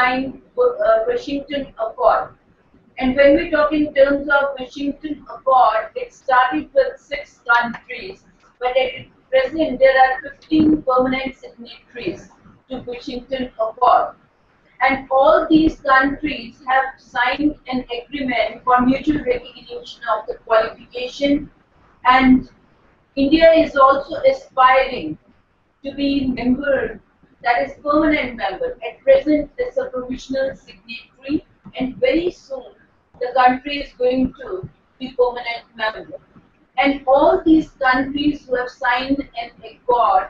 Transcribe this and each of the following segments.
signed Washington Accord. And when we talk in terms of Washington Accord, it started with 6 countries, but at present there are 15 permanent signatories to Washington Accord. And all these countries have signed an agreement for mutual recognition of the qualification, and India is also aspiring to be member, that is permanent member. At present it's a provisional signatory, and very soon the country is going to be permanent member. And all these countries who have signed an accord,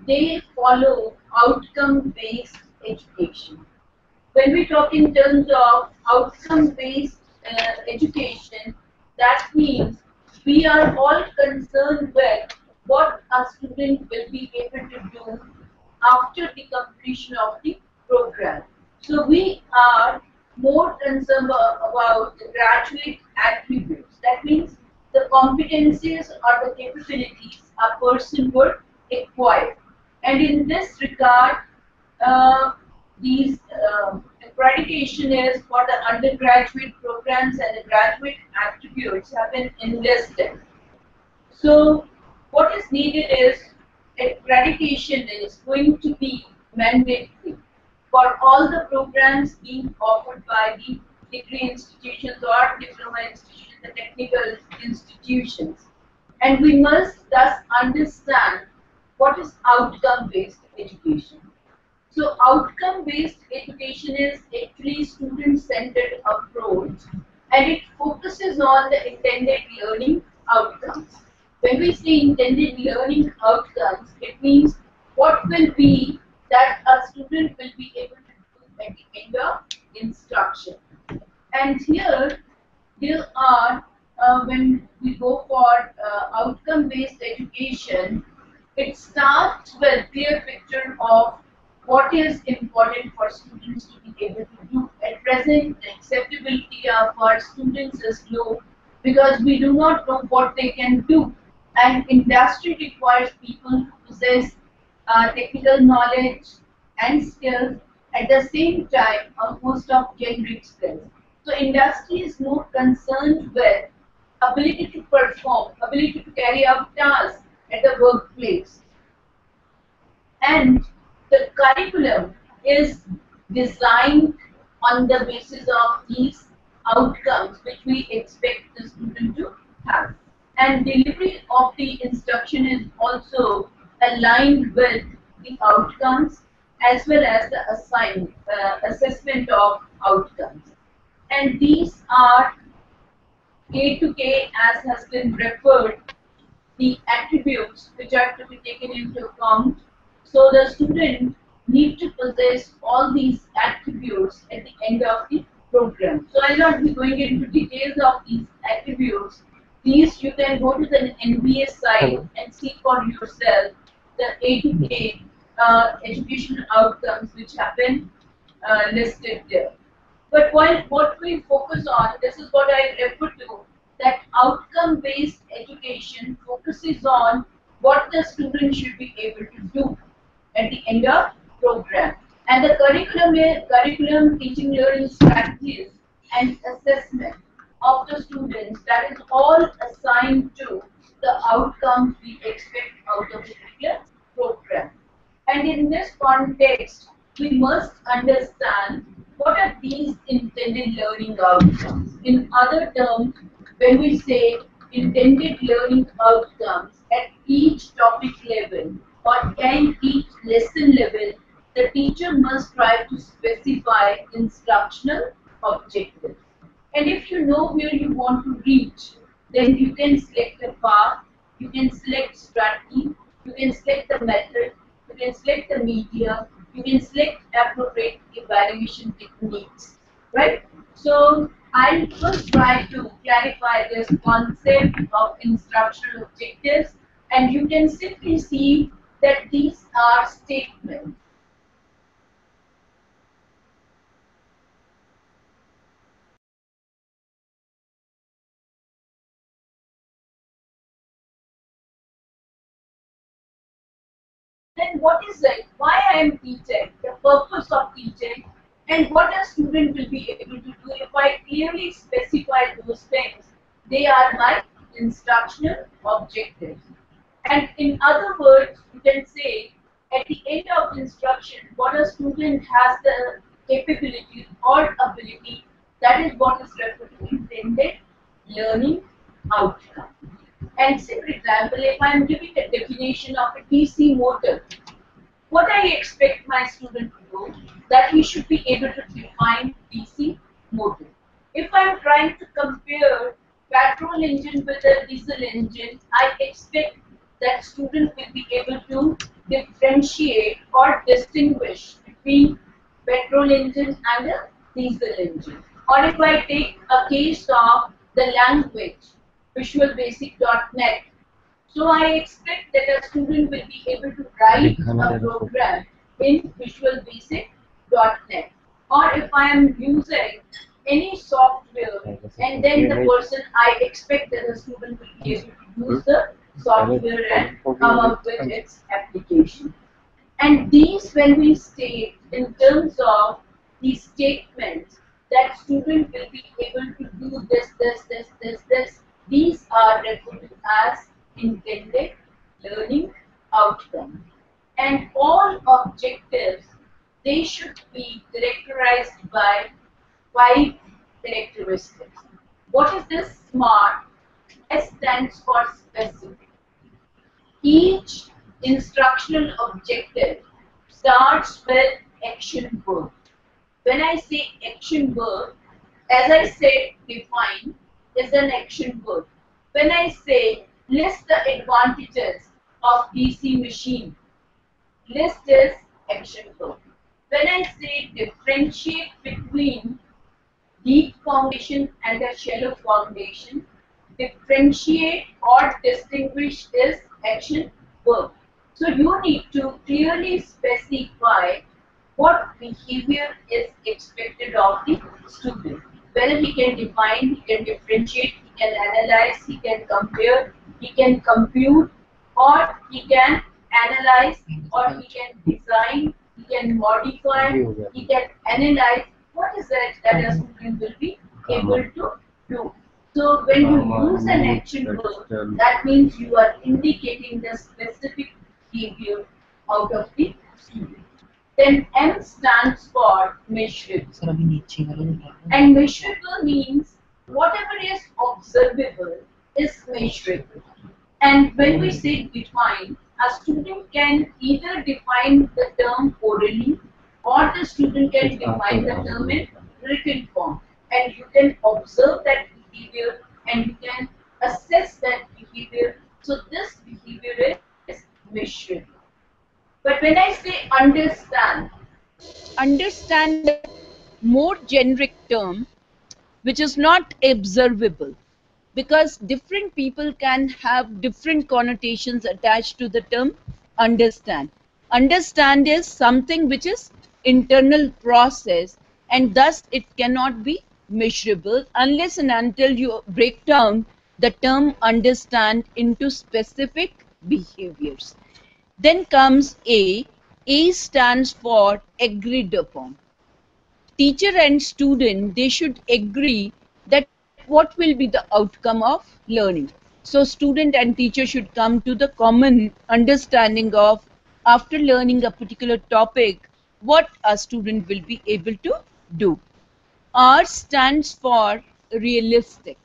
they follow outcome-based education. When we talk in terms of outcome-based education, that means we are all concerned with what a student will be able to do after the completion of the program. So we are more concerned about the graduate attributes. That means the competencies or the capabilities a person would acquire. And in this regard, these accreditation is for the undergraduate programs, and the graduate attributes have been enlisted. So what is needed is accreditation is going to be mandatory for all the programs being offered by the degree institutions or diploma institutions, the technical institutions. And we must thus understand what is outcome-based education. So outcome-based education is actually student-centered approach, and it focuses on the intended learning outcomes. When we say intended learning outcomes, it means what will be that a student will be able to do at the end of instruction. And here, there are, when we go for outcome-based education, it starts with clear picture of what is important for students to be able to do. At present, the acceptability of our students is low because we do not know what they can do. And industry requires people who possess technical knowledge and skills, at the same time a host of generic skills. So industry is more concerned with ability to perform, ability to carry out tasks at the workplace. And the curriculum is designed on the basis of these outcomes which we expect the student to have. And delivery of the instruction is also aligned with the outcomes as well as the assessment of outcomes. And these are K to K, as has been referred, the attributes which are to be taken into account. So the student needs to possess all these attributes at the end of the program. So I'll not be going into details of these attributes. These you can go to the NBA site and see for yourself the A to K educational outcomes which have been listed there. But what we focus on, this is what I refer to, that outcome-based education focuses on what the student should be able to do at the end of program. And the curriculum, teaching, learning strategies and assessment of the students, that is all assigned to the outcomes we expect out of the particular program. And in this context, we must understand what are these intended learning outcomes. In other terms, when we say intended learning outcomes at each topic level or at each lesson level, the teacher must try to specify instructional objectives. And if you know where you want to reach, then you can select a path, you can select strategy, you can select the method, you can select the media, you can select appropriate evaluation techniques, right? So I will try to clarify this concept of instructional objectives, and you can simply see that these are statements. Then what is it? Why I am teaching? The purpose of teaching And what a student will be able to do if I clearly specify those things, they are my instructional objectives. And in other words, you can say at the end of instruction, what a student has the capability or ability, that is what is referred to intended learning outcome. And say, for example, if I am giving a definition of a DC motor, what I expect my student to do, that he should be able to define DC motor. If I am trying to compare petrol engine with a diesel engine, I expect that student will be able to differentiate or distinguish between petrol engine and a diesel engine. Or if I take a case of the language, visualbasic.net, so I expect that a student will be able to write a program in visualbasic.net. Or if I am using any software and then the person, I expect that the student will be able to use the software and come up with its application. And these, when we state in terms of these statements, that student will be able to do this, these are referred as intended learning outcome. And all objectives, they should be characterized by 5 characteristics. What is this SMART? S stands for specific. Each instructional objective starts with action verb. When I say action verb, as I said, define is an action verb. When I say list the advantages of DC machine, list is action verb. When I say differentiate between deep foundation and a shallow foundation, differentiate or distinguish is action verb. So you need to clearly specify what behavior is expected of the student. Whether he can define, he can differentiate, he can analyze, he can compare, he can compute, or he can analyze, or he can design, he can modify, he can analyze. What is it that a student will be able to do? So when you use an action verb, that means you are indicating the specific behavior out of the student. Then M stands for measurable. And measurable means whatever is observable is measurable. And when we say define, a student can either define the term orally or the student can define the term in written form. And you can observe that behavior and you can assess that behavior. So this behavior is measurable. But when I say understand is a more generic term which is not observable, because different people can have different connotations attached to the term understand. Understand is something which is internal process, and thus it cannot be measurable unless and until you break down the term understand into specific behaviors. Then comes A. A stands for agreed upon. Teacher and student, they should agree that what will be the outcome of learning. So student and teacher should come to the common understanding of, after learning a particular topic, what a student will be able to do. R stands for realistic.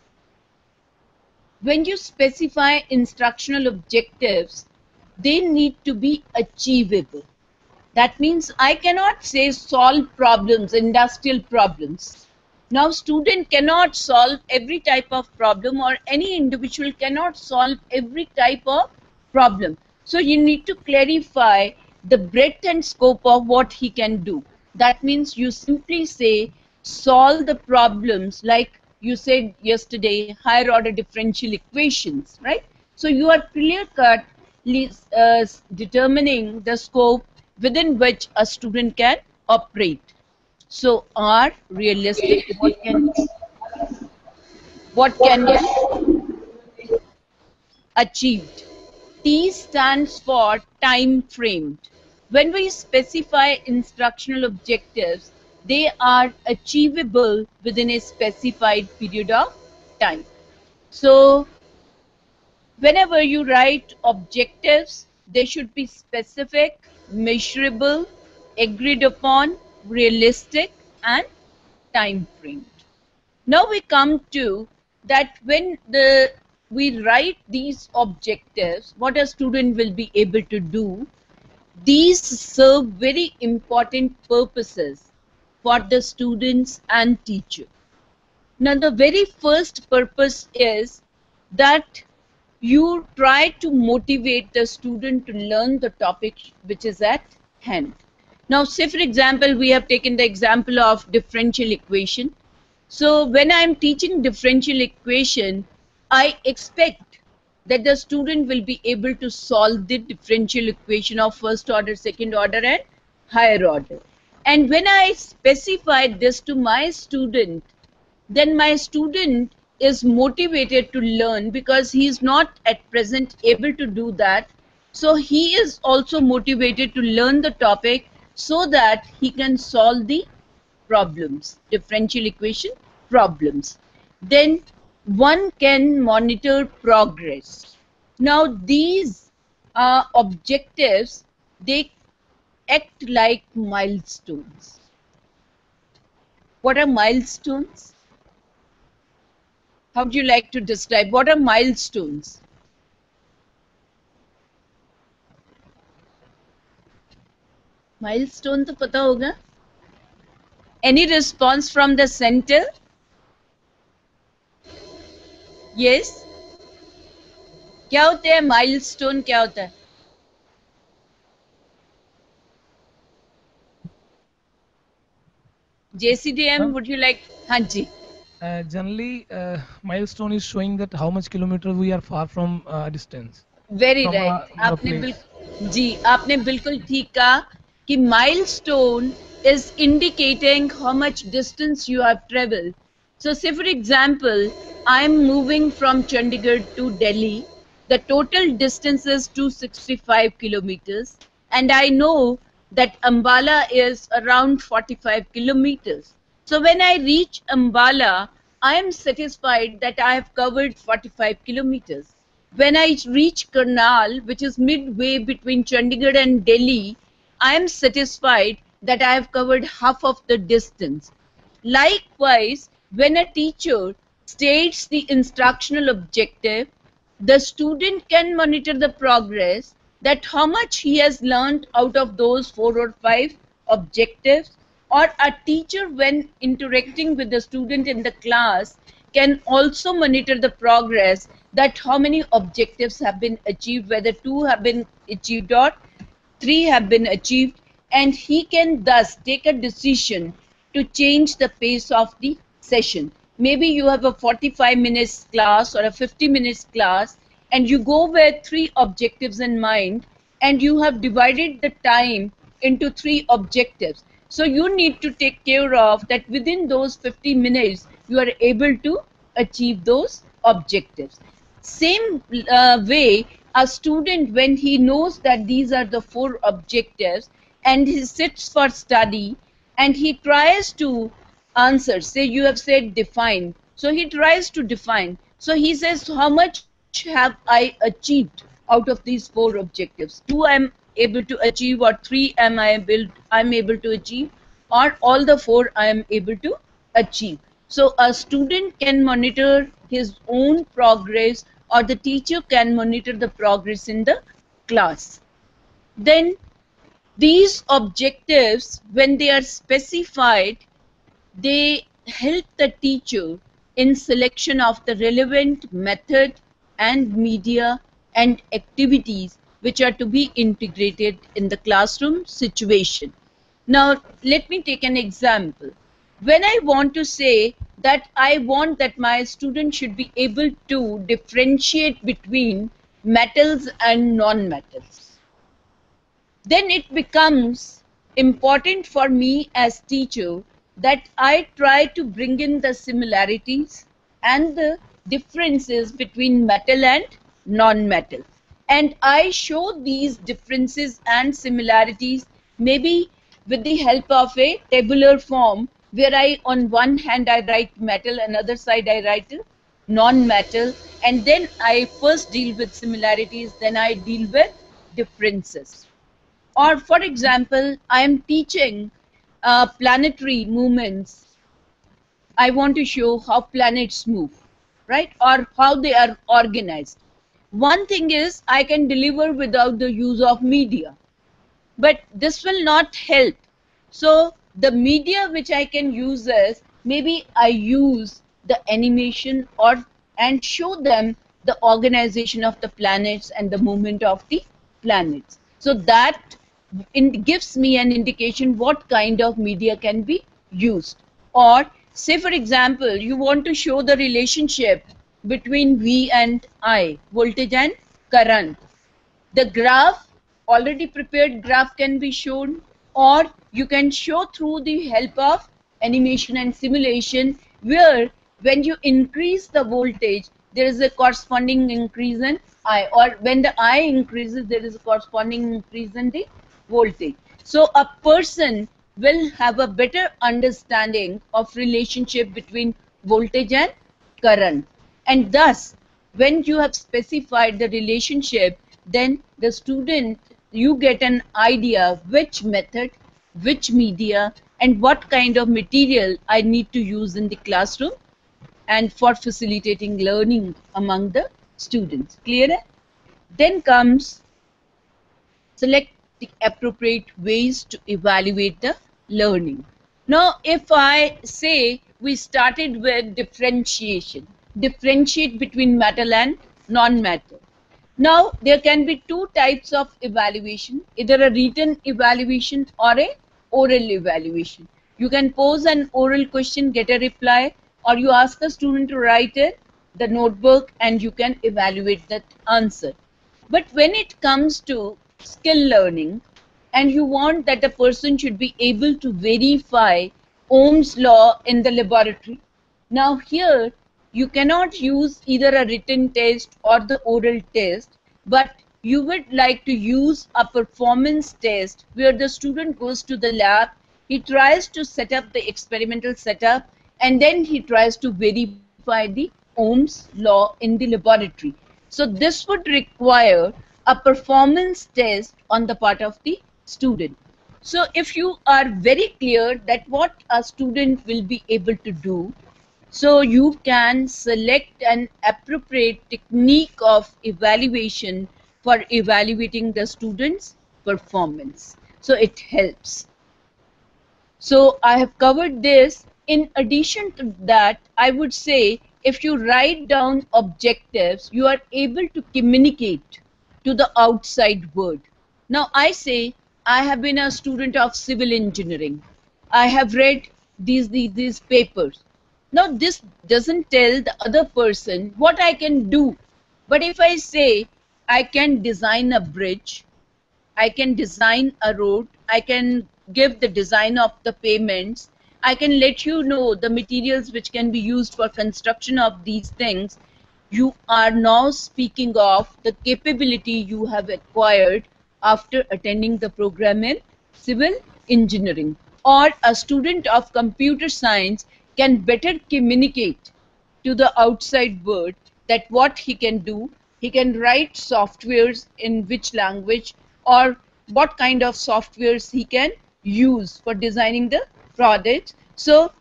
When you specify instructional objectives, they need to be achievable. That means I cannot say solve problems, industrial problems. Now student cannot solve every type of problem, or any individual cannot solve every type of problem. So you need to clarify the breadth and scope of what he can do. That means you simply say solve the problems, like you said yesterday, higher order differential equations, right? So you are clear-cut determining the scope within which a student can operate. So R, realistic, what can be achieved. T stands for time framed. When we specify instructional objectives, they are achievable within a specified period of time. So whenever you write objectives, they should be specific, measurable, agreed upon, realistic, and time framed. Now we come to that when we write these objectives, what a student will be able to do, these serve very important purposes for the students and teacher. Now the very first purpose is that you try to motivate the student to learn the topic which is at hand. Now say for example, we have taken the example of differential equation. So when I am teaching differential equation, I expect that the student will be able to solve the differential equation of first order, second order and higher order. And when I specify this to my student, then my student is motivated to learn because he is not at present able to do that. So he is also motivated to learn the topic so that he can solve the problems, differential equation problems. Then one can monitor progress. Now these objectives, they act like milestones. What are milestones? How do you like to describe? What are milestones? Milestone तो पता होगा? Any response from the center? Yes? क्या होते हैं milestone? क्या होता है? JCDM, would you like? हाँ जी. Generally, milestone is showing that how much kilometer we are far from distance. Very right. आपने बिल्कुल ठीक कहा कि milestone is indicating how much distance you have traveled. So say for example, I am moving from Chandigarh to Delhi. The total distance is 265 kilometers and I know that Ambala is around 45 kilometers. So when I reach Ambala, I am satisfied that I have covered 45 kilometers. When I reach Karnal, which is midway between Chandigarh and Delhi, I am satisfied that I have covered half of the distance. Likewise, when a teacher states the instructional objective, the student can monitor the progress, that how much he has learned out of those 4 or 5 objectives, or a teacher when interacting with the student in the class can also monitor the progress, that how many objectives have been achieved, whether 2 have been achieved or 3 have been achieved, and he can thus take a decision to change the pace of the session. Maybe you have a 45 minutes class or a 50 minutes class and you go with 3 objectives in mind and you have divided the time into 3 objectives. So you need to take care of that within those 50 minutes you are able to achieve those objectives. Same way, a student, when he knows that these are the 4 objectives and he sits for study and he tries to answer, say you have said define, so he tries to define. So he says, how much have I achieved out of these 4 objectives? 2 I am able to achieve, or 3 am I able to achieve, or all the 4 I am able to achieve. So a student can monitor his own progress, or the teacher can monitor the progress in the class. Then these objectives, when they are specified, they help the teacher in selection of the relevant method and media and activities which are to be integrated in the classroom situation. Now, let me take an example. When I want to say that I want that my student should be able to differentiate between metals and non-metals, then it becomes important for me as teacher that I try to bring in the similarities and the differences between metal and non-metal. And I show these differences and similarities maybe with the help of a tabular form where I, on one hand, I write metal, another side I write non-metal, and then I first deal with similarities, then I deal with differences. Or for example, I am teaching planetary movements. I want to show how planets move, right? Or how they are organized. One thing is I can deliver without the use of media, but this will not help. So the media which I can use is, maybe I use the animation or and show them the organization of the planets and the movement of the planets. So that gives me an indication what kind of media can be used. Or say for example, you want to show the relationship between V and I, voltage and current. The graph, already prepared graph can be shown, or you can show through the help of animation and simulation, where when you increase the voltage, there is a corresponding increase in I, or when the I increases, there is a corresponding increase in the voltage. So a person will have a better understanding of relationship between voltage and current. And thus, when you have specified the relationship, then the student, you get an idea which method, which media, and what kind of material I need to use in the classroom and for facilitating learning among the students. Clear? Then comes select the appropriate ways to evaluate the learning. Now, if I say we started with differentiation, differentiate between metal and non-metal. Now, there can be two types of evaluation, either a written evaluation or a oral evaluation. You can pose an oral question, get a reply, or you ask a student to write it, the notebook, and you can evaluate that answer. But when it comes to skill learning, and you want that a person should be able to verify Ohm's law in the laboratory, now here you cannot use either a written test or the oral test, but you would like to use a performance test where the student goes to the lab, he tries to set up the experimental setup, and then he tries to verify the Ohm's law in the laboratory. So this would require a performance test on the part of the student. So if you are very clear that what a student will be able to do, so you can select an appropriate technique of evaluation for evaluating the student's performance. So it helps. So I have covered this. In addition to that, I would say if you write down objectives, you are able to communicate to the outside world. Now I say I have been a student of civil engineering. I have read these papers. Now this doesn't tell the other person what I can do. But if I say I can design a bridge, I can design a road, I can give the design of the payments, I can let you know the materials which can be used for construction of these things. You are now speaking of the capability you have acquired after attending the program in civil engineering. Or a student of computer science can better communicate to the outside world that what he can do. He can write softwares in which language, or what kind of softwares he can use for designing the product. So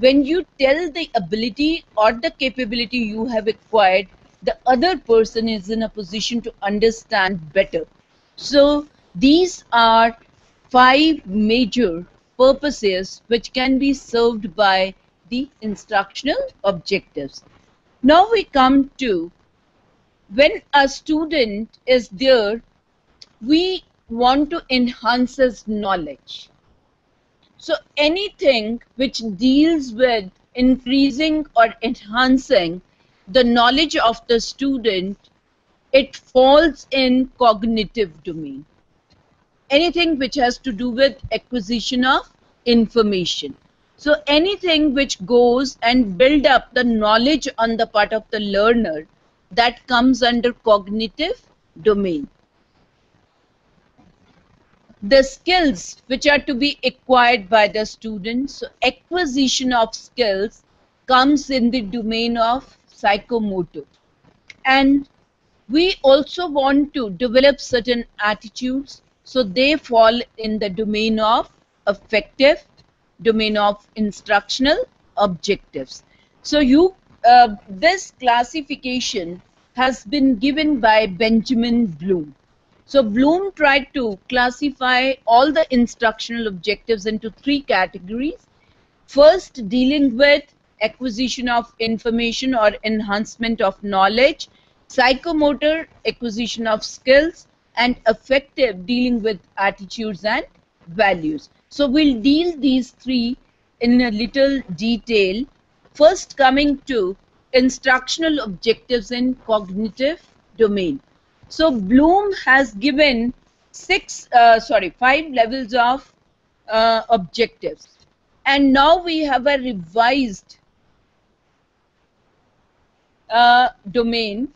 when you tell the ability or the capability you have acquired, the other person is in a position to understand better. So these are 5 major purposes which can be served by the instructional objectives. Now we come to, when a student is there, we want to enhance his knowledge. So anything which deals with increasing or enhancing the knowledge of the student, it falls in cognitive domain. Anything which has to do with acquisition of information. So anything which goes and build up the knowledge on the part of the learner, that comes under cognitive domain. the skills which are to be acquired by the students. So acquisition of skills comes in the domain of psychomotor. And we also want to develop certain attitudes, so they fall in the domain of affective, domain of instructional objectives. So this classification has been given by Benjamin Bloom. So Bloom tried to classify all the instructional objectives into three categories. First, dealing with acquisition of information or enhancement of knowledge, psychomotor, acquisition of skills, and affective, dealing with attitudes and values. So we'll deal these three in a little detail. First, coming to instructional objectives in cognitive domain. So Bloom has given five levels of objectives. And now we have a revised domain.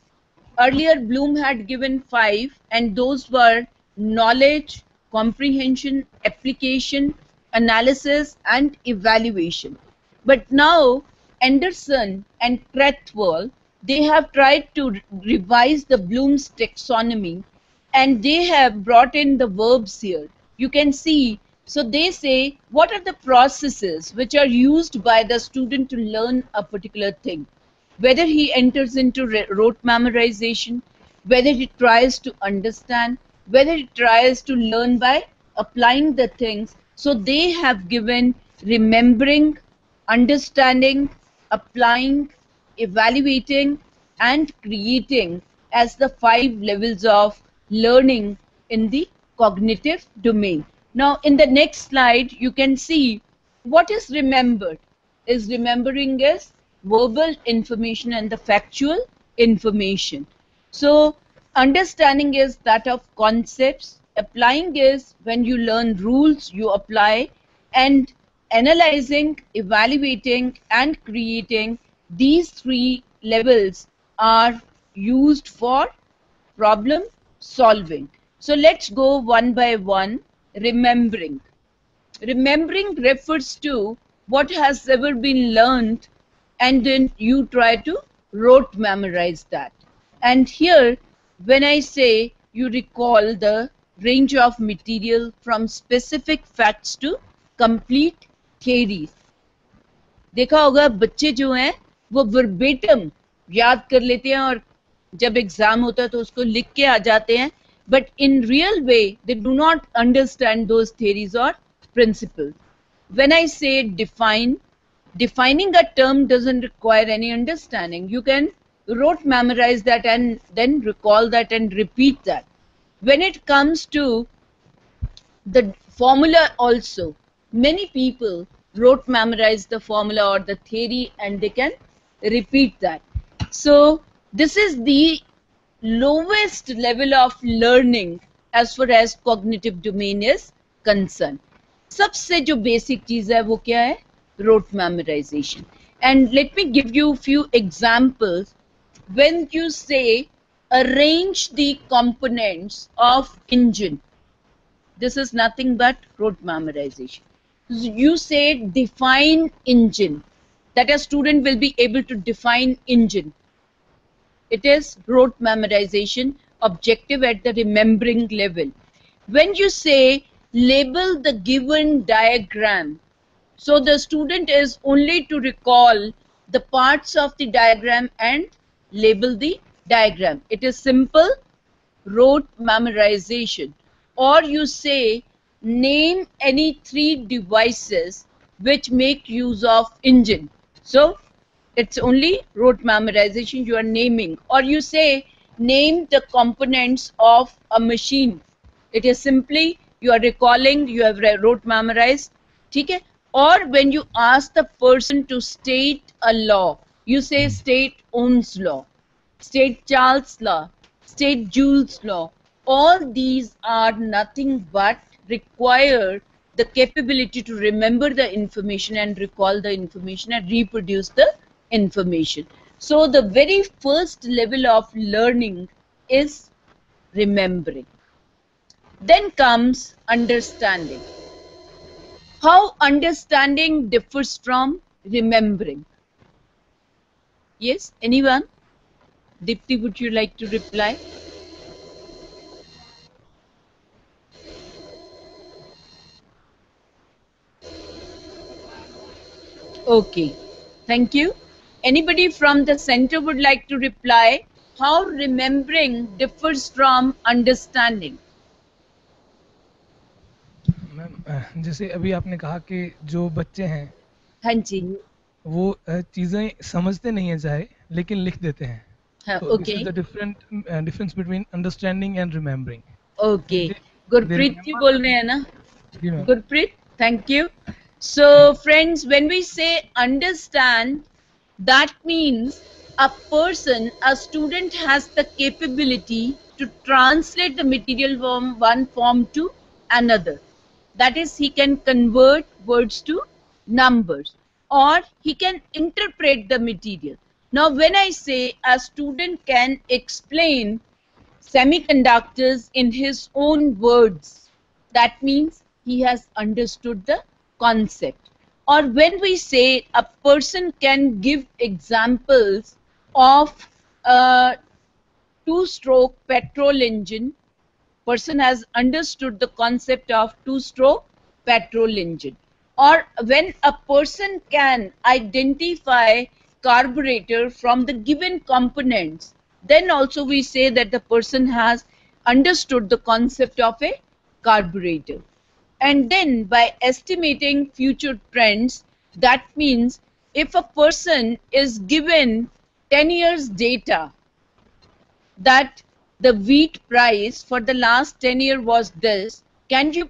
Earlier Bloom had given 5, and those were knowledge, comprehension, application, analysis, and evaluation. But now Anderson and Crethwell, they have tried to revise the Bloom's taxonomy, and they have brought in the verbs here. You can see, so they say what are the processes which are used by the student to learn a particular thing, whether he enters into rote memorization, whether he tries to understand, whether he tries to learn by applying the things. So they have given remembering, understanding, applying, evaluating, and creating as the 5 levels of learning in the cognitive domain. Now in the next slide you can see what is remembered. Remembering is verbal information and the factual information. So understanding is that of concepts, applying is when you learn rules you apply, and analyzing, evaluating, and creating, these 3 levels are used for problem solving. So let's go one by one. Remembering. Remembering refers to what has ever been learned, and then you try to rote memorize that. And here when I say you recall the range of material from specific facts to complete theories. देखा होगा बच्चे जो हैं वो verbatim याद कर लेते हैं और जब एग्जाम होता है तो उसको लिख के आ जाते हैं, but in real way they do not understand those theories or principles. When I say define, defining a term doesn't require any understanding. You can rote memorize that and then recall that and repeat that. When it comes to the formula also, many people rote memorize the formula or the theory and they can repeat that. So this is the lowest level of learning as far as cognitive domain is concerned. सबसे जो basic चीज है वो क्या है? Rote memorization. And let me give you a few examples. When you say arrange the components of engine, this is nothing but rote memorization. You say define engine, that a student will be able to define engine. It is rote memorization, objective at the remembering level. When you say label the given diagram, so the student is only to recall the parts of the diagram and label the diagram. It is simple rote memorization. Or you say name any 3 devices which make use of engine. So it's only rote memorization, you are naming. Or you say name the components of a machine. It is simply you are recalling, you have rote memorized. Okay? Or when you ask the person to state a law, you say state Ohm's law, state Charles' law, state Joule's law. All these are nothing but require the capability to remember the information and recall the information and reproduce the information. So the very first level of learning is remembering. Then comes understanding. How understanding differs from remembering? Yes, anyone? Dipti, would you like to reply? Okay, thank you. Anybody from the center would like to reply? How remembering differs from understanding? Ma'am जैसे अभी आपने कहा कि जो बच्चे हैं हाँ जी, वो चीज़ें समझते नहीं है चाहे लेकिन लिख देते हैं. हाँ, So this is okay, the difference between understanding and remembering. Okay. They they Gurpreet ji remember. बोल रहे हैं ना? जी ma'am. Gurpreet, thank you. So, Thank you. friends, when we say understand, that means a person, a student has the capability to translate the material from one form to another. That is, he can convert words to numbers or he can interpret the material. Now, when I say a student can explain semiconductors in his own words, that means he has understood the concept. Or when we say a person can give examples of a two-stroke petrol engine, person has understood the concept of two-stroke petrol engine. Or when a person can identify carburetor from the given components, then also we say that the person has understood the concept of a carburetor. And then by estimating future trends, that means if a person is given 10 years data that the wheat price for the last 10 years was this, can you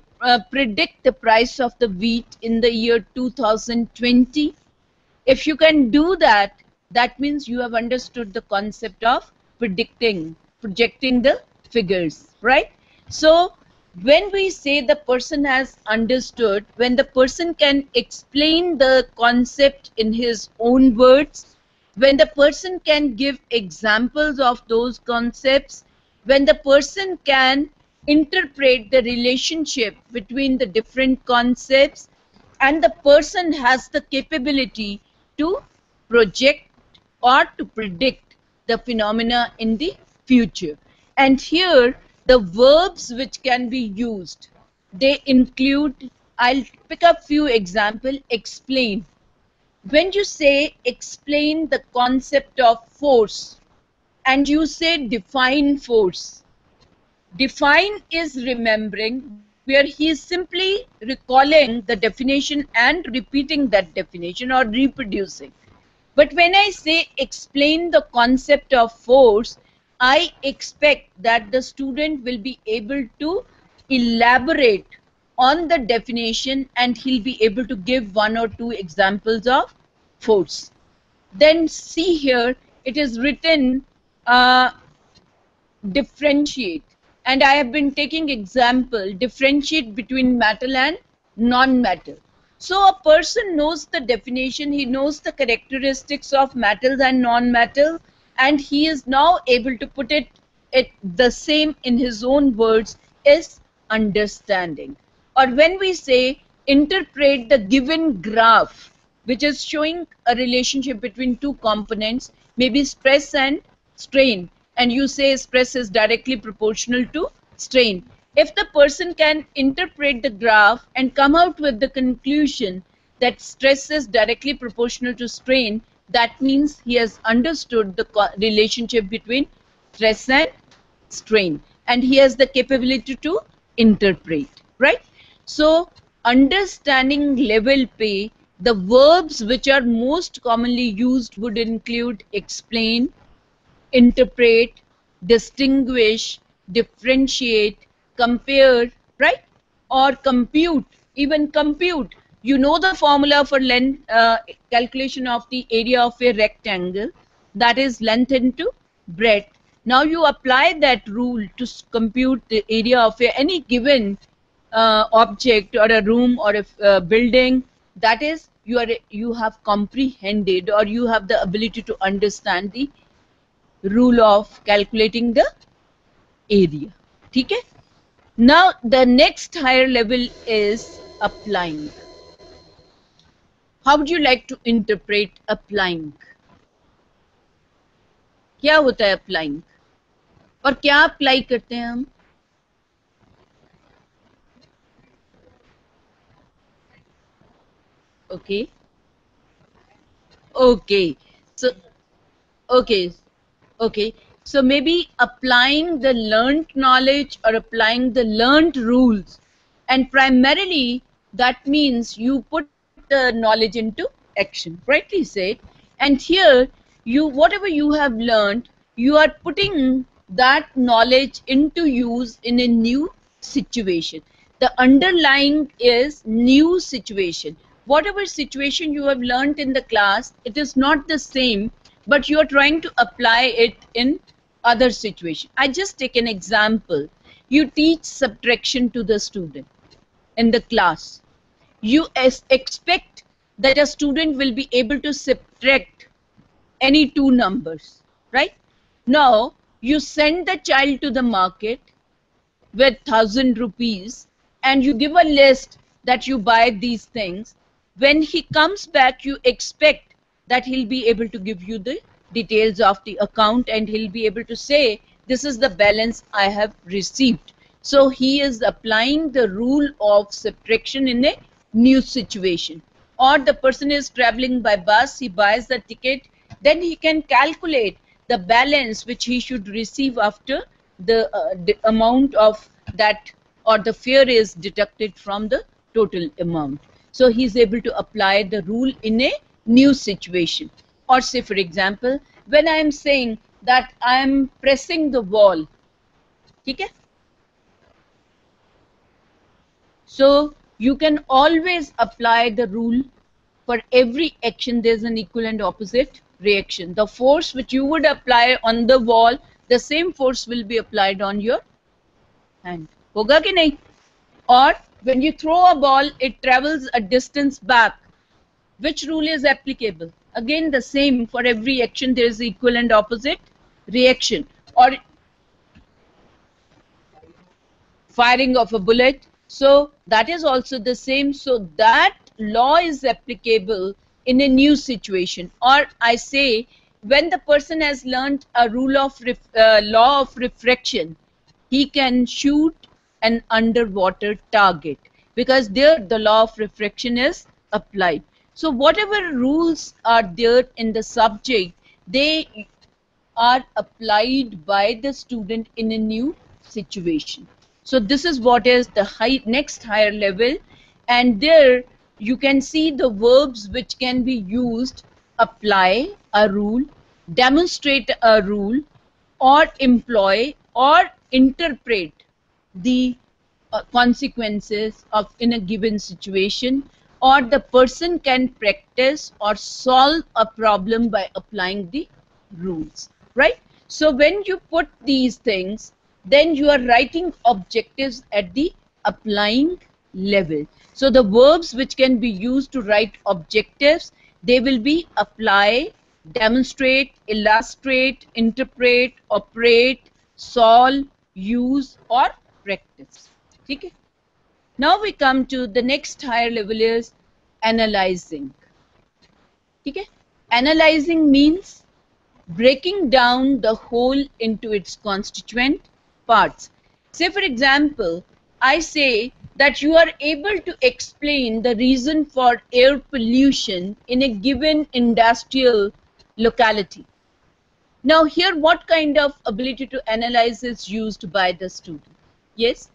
predict the price of the wheat in the year 2020? If you can do that, that means you have understood the concept of projecting the figures, right? So when we say the person has understood, when the person can explain the concept in his own words, when the person can give examples of those concepts, when the person can interpret the relationship between the different concepts, and the person has the capability to project or to predict the phenomena in the future. And here the verbs which can be used, they include, I'll pick up few examples. Explain. When you say explain the concept of force and you say define force, define is remembering, where he is simply recalling the definition and repeating that definition or reproducing. But when I say explain the concept of force, I expect that the student will be able to elaborate on the definition and he'll be able to give one or two examples of force. Then see here, it is written differentiate, and I have been taking example differentiate between metal and non-metal. So a person knows the definition, he knows the characteristics of metals and non-metals, and he is now able to put it the same in his own words is understanding. Or when we say interpret the given graph which is showing a relationship between two components, maybe stress and strain, and you say stress is directly proportional to strain. If the person can interpret the graph and come out with the conclusion that stress is directly proportional to strain, that means he has understood the relationship between stress and strain, and he has the capability to interpret, right? So understanding level pay, the verbs which are most commonly used would include explain, interpret, distinguish, differentiate, compare, right? Or compute, even compute. You know the formula for length, calculation of the area of a rectangle, that is length into breadth. Now you apply that rule to compute the area of any given object or a room or a building. That is, you have comprehended or you have the ability to understand the rule of calculating the area. ठीक है? Now the next higher level is applying. How would you like to interpret applying? क्या होता है applying? और क्या apply करते हैं हम? Okay. Okay. So, okay. Okay. So maybe applying the learned knowledge or applying the learned rules. And primarily that means you put the knowledge into action, rightly said. And here you, whatever you have learned, you are putting that knowledge into use in a new situation. The underlying is new situation. Whatever situation you have learned in the class, it is not the same, but you are trying to apply it in other situation. I just take an example. You teach subtraction to the student in the class. You expect that a student will be able to subtract any two numbers, right? Now, you send the child to the market with 1,000 rupees and you give a list that you buy these things. When he comes back, you expect that he'll be able to give you the details of the account and he'll be able to say, this is the balance I have received. So he is applying the rule of subtraction in a new situation. Or the person is traveling by bus, he buys the ticket, then he can calculate the balance which he should receive after the amount of that or the fare is deducted from the total amount. So he is able to apply the rule in a new situation. Or say for example, when I am saying that I am pressing the wall, okay? So you can always apply the rule. For every action there is an equal and opposite reaction. The force which you would apply on the wall, the same force will be applied on your hand. होगा कि नहीं? Or when you throw a ball, it travels a distance back. Which rule is applicable? Again the same, for every action there is equal and opposite reaction. Or firing of a bullet, so that is also the same. So that law is applicable in a new situation. Or I say, when the person has learned a rule of law of refraction, he can shoot an underwater target because there the law of refraction is applied. So whatever rules are there in the subject, they are applied by the student in a new situation. So this is what is the next higher level, and there you can see the verbs which can be used: apply a rule, demonstrate a rule, or employ or interpret the consequences of in a given situation, or the person can practice or solve a problem by applying the rules, right? So when you put these things, then you are writing objectives at the applying level. So the verbs which can be used to write objectives, they will be apply, demonstrate, illustrate, interpret, operate, solve, use, or practice. Okay? Now we come to the next higher level is analyzing. Okay? Analyzing means breaking down the whole into its constituent parts. Say for example, I say that you are able to explain the reason for air pollution in a given industrial locality. Now here what kind of ability to analyze is used by the student? Yes?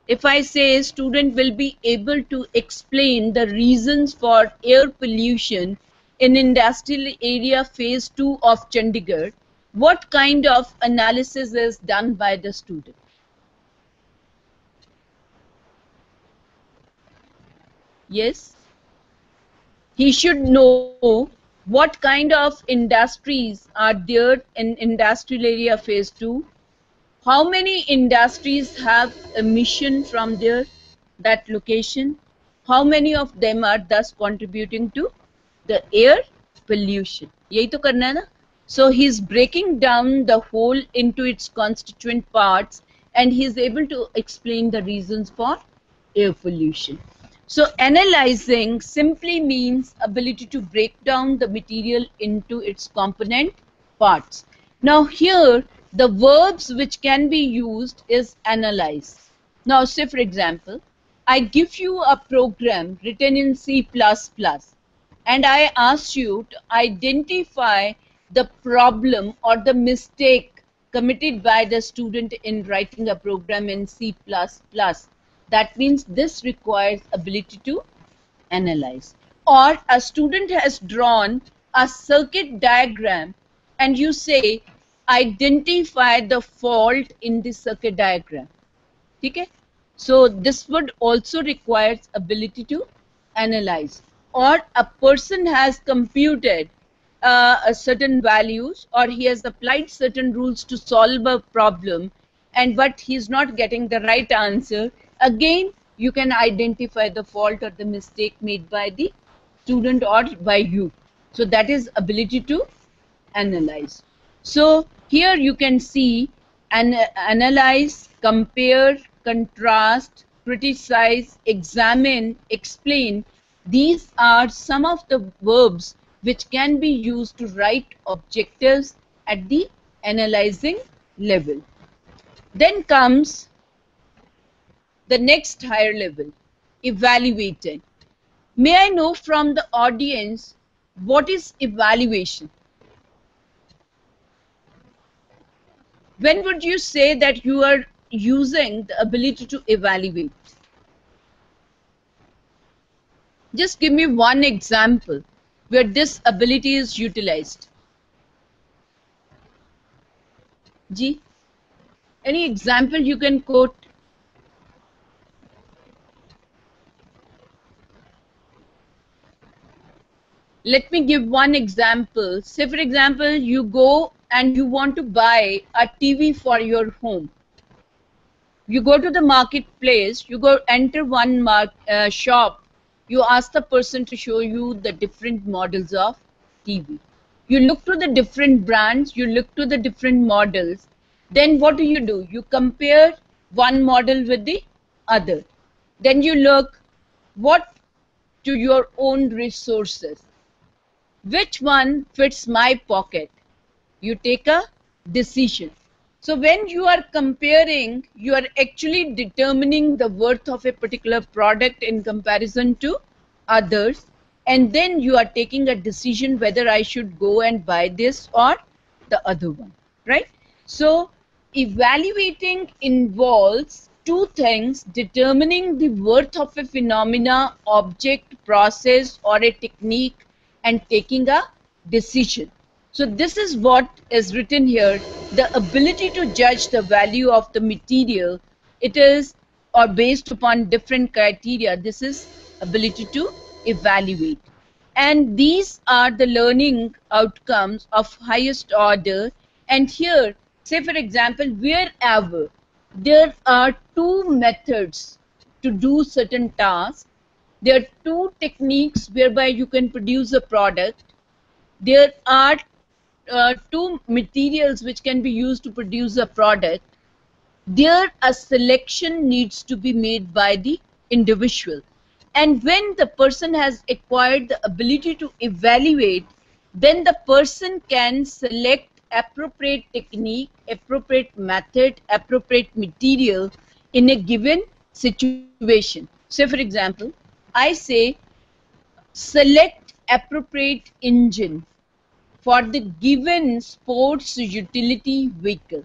If I say student will be able to explain the reasons for air pollution in industrial area phase 2 of Chandigarh, what kind of analysis is done by the student? Yes? He should know what kind of industries are there in industrial area phase 2. How many industries have emission from that location? How many of them are thus contributing to the air pollution? यही तो करना है ना? So he is breaking down the whole into its constituent parts and he is able to explain the reasons for air pollution. So analyzing simply means ability to break down the material into its component parts. Now here the verbs which can be used is analyze. Now say for example, I give you a program written in C++ and I asked you to identify the problem or the mistake committed by the student in writing a program in C++. That means this requires ability to analyze. Or a student has drawn a circuit diagram and you say identify the fault in the circuit diagram. Okay? So this would also require ability to analyze. Or a person has computed a certain values, or he has applied certain rules to solve a problem, and but he's not getting the right answer. Again, you can identify the fault or the mistake made by the student or by you. So that is ability to analyze. So here you can see analyze, compare, contrast, criticize, examine, explain. These are some of the verbs which can be used to write objectives at the analyzing level. Then comes the next higher level, evaluating. May I know from the audience what is evaluation? When would you say that you are using the ability to evaluate? Just give me one example where this ability is utilized. Ji, any example you can quote? Let me give one example. Say for example, you go and you want to buy a TV for your home. You go to the marketplace, you go enter one shop, you ask the person to show you the different models of TV. You look to the different brands, you look to the different models. Then what do? You compare one model with the other. Then you look what to your own resources. Which one fits my pocket? You take a decision. So when you are comparing, you are actually determining the worth of a particular product in comparison to others, and then you are taking a decision whether I should go and buy this or the other one, right? So evaluating involves two things: determining the worth of a phenomena, object, process, or a technique, and taking a decision. So this is what is written here, the ability to judge the value of the material. It is, or based upon different criteria, this is ability to evaluate. And these are the learning outcomes of highest order. And here, say for example, wherever there are two methods to do certain tasks, there are two techniques whereby you can produce a product, there are two materials which can be used to produce a product, there a selection needs to be made by the individual. And when the person has acquired the ability to evaluate, then the person can select appropriate technique, appropriate method, appropriate material in a given situation. Say for example, I say select appropriate engine for the given sports utility vehicle.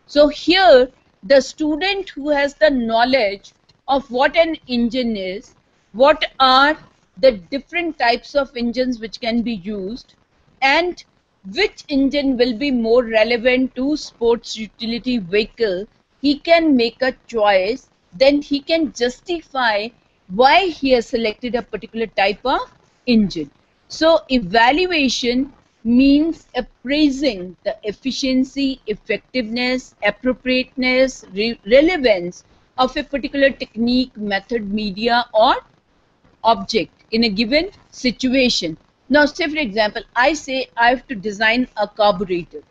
So here the student who has the knowledge of what an engine is, what are the different types of engines which can be used, and which engine will be more relevant to sports utility vehicle, he can make a choice. Then he can justify why he has selected a particular type of engine. So evaluation means appraising the efficiency, effectiveness, appropriateness, relevance of a particular technique, method, media, or object in a given situation. Now say for example, I say I have to design a carburetor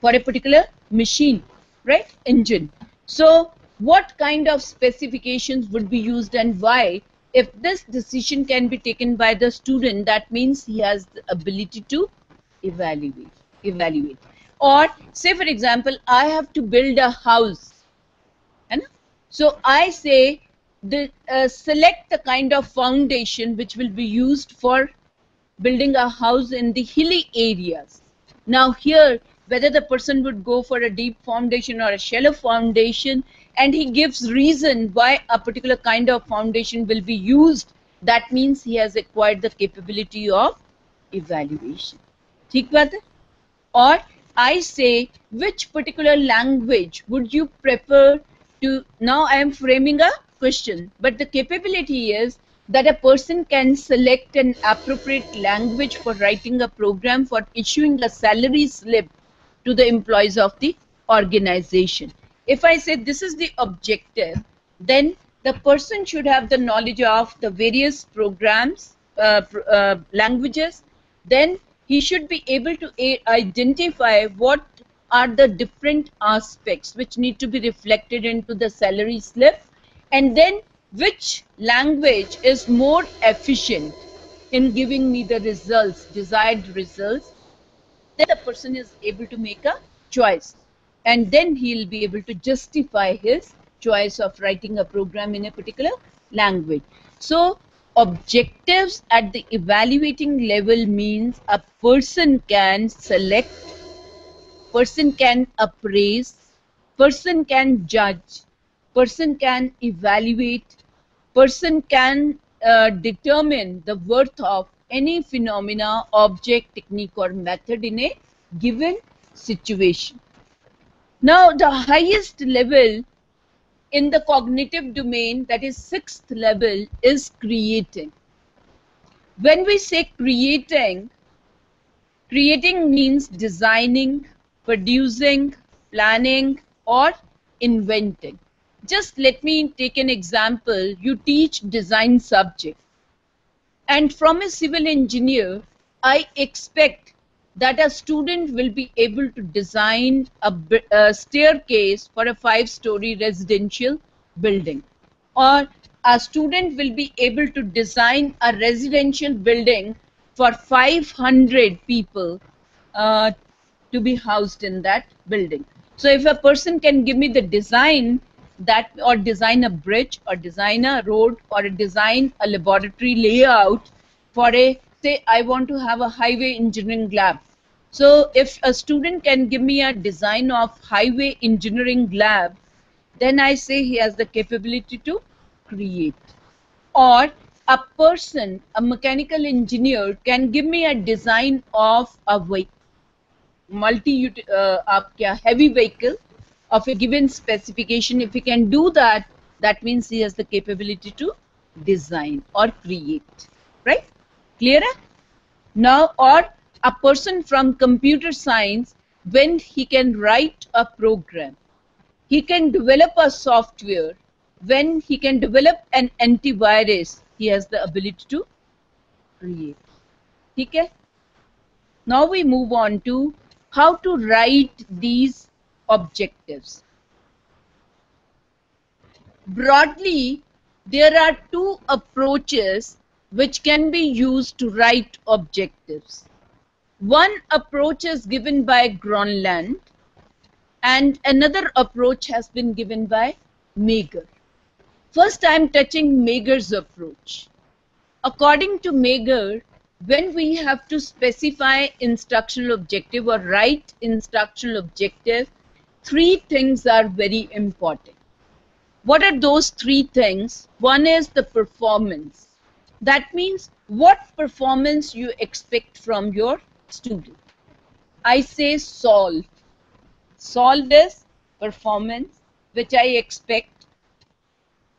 for a particular machine, right, engine. So what kind of specifications would be used and why? If this decision can be taken by the student, that means he has the ability to evaluate. Or say for example, I have to build a house, है ना? So I say select the kind of foundation which will be used for building a house in the hilly areas. Now here, whether the person would go for a deep foundation or a shallow foundation, and he gives reason why a particular kind of foundation will be used, that means he has acquired the capability of evaluation. ठीक बात है? Or I say, which particular language would you prefer to, now I am framing a question, but the capability is that a person can select an appropriate language for writing a program for issuing a salary slip to the employees of the organization. If I say this is the objective, then the person should have the knowledge of the various programs, languages. Then he should be able to identify what are the different aspects which need to be reflected into the salary slip, and then which language is more efficient in giving me the results, desired results. Then the person is able to make a choice, and then he'll be able to justify his choice of writing a program in a particular language. So objectives at the evaluating level means a person can select, person can appraise, person can judge, person can evaluate, person can determine the worth of any phenomena, object, technique or method in a given situation. Now the highest level in the cognitive domain, that is sixth level, is creating. When we say creating, creating means designing, producing, planning or inventing. Just let me take an example. You teach design subject, and from a civil engineer, I expect that a student will be able to design a staircase for a 5-story residential building, or a student will be able to design a residential building for 500 people to be housed in that building. So if a person can give me the design, that, or design a bridge or design a road or design a laboratory layout for a, say I want to have a highway engineering lab. So if a student can give me a design of highway engineering lab, then I say he has the capability to create. Or a person, a mechanical engineer, can give me a design of a heavy vehicle of a given specification. If he can do that, that means he has the capability to design or create, right? Clear? Now, or a person from computer science, when he can write a program, he can develop a software, when he can develop an antivirus, he has the ability to create. Okay? Now we move on to how to write these objectives. Broadly, there are two approaches which can be used to write objectives. One approach is given by Gronland, and another approach has been given by Mager. First, I am touching Mager's approach. According to Mager, when we have to specify instructional objective or write instructional objective, three things are very important. What are those three things? One is the performance. That means what performance you expect from your student. I say solve. Solve is performance, which I expect.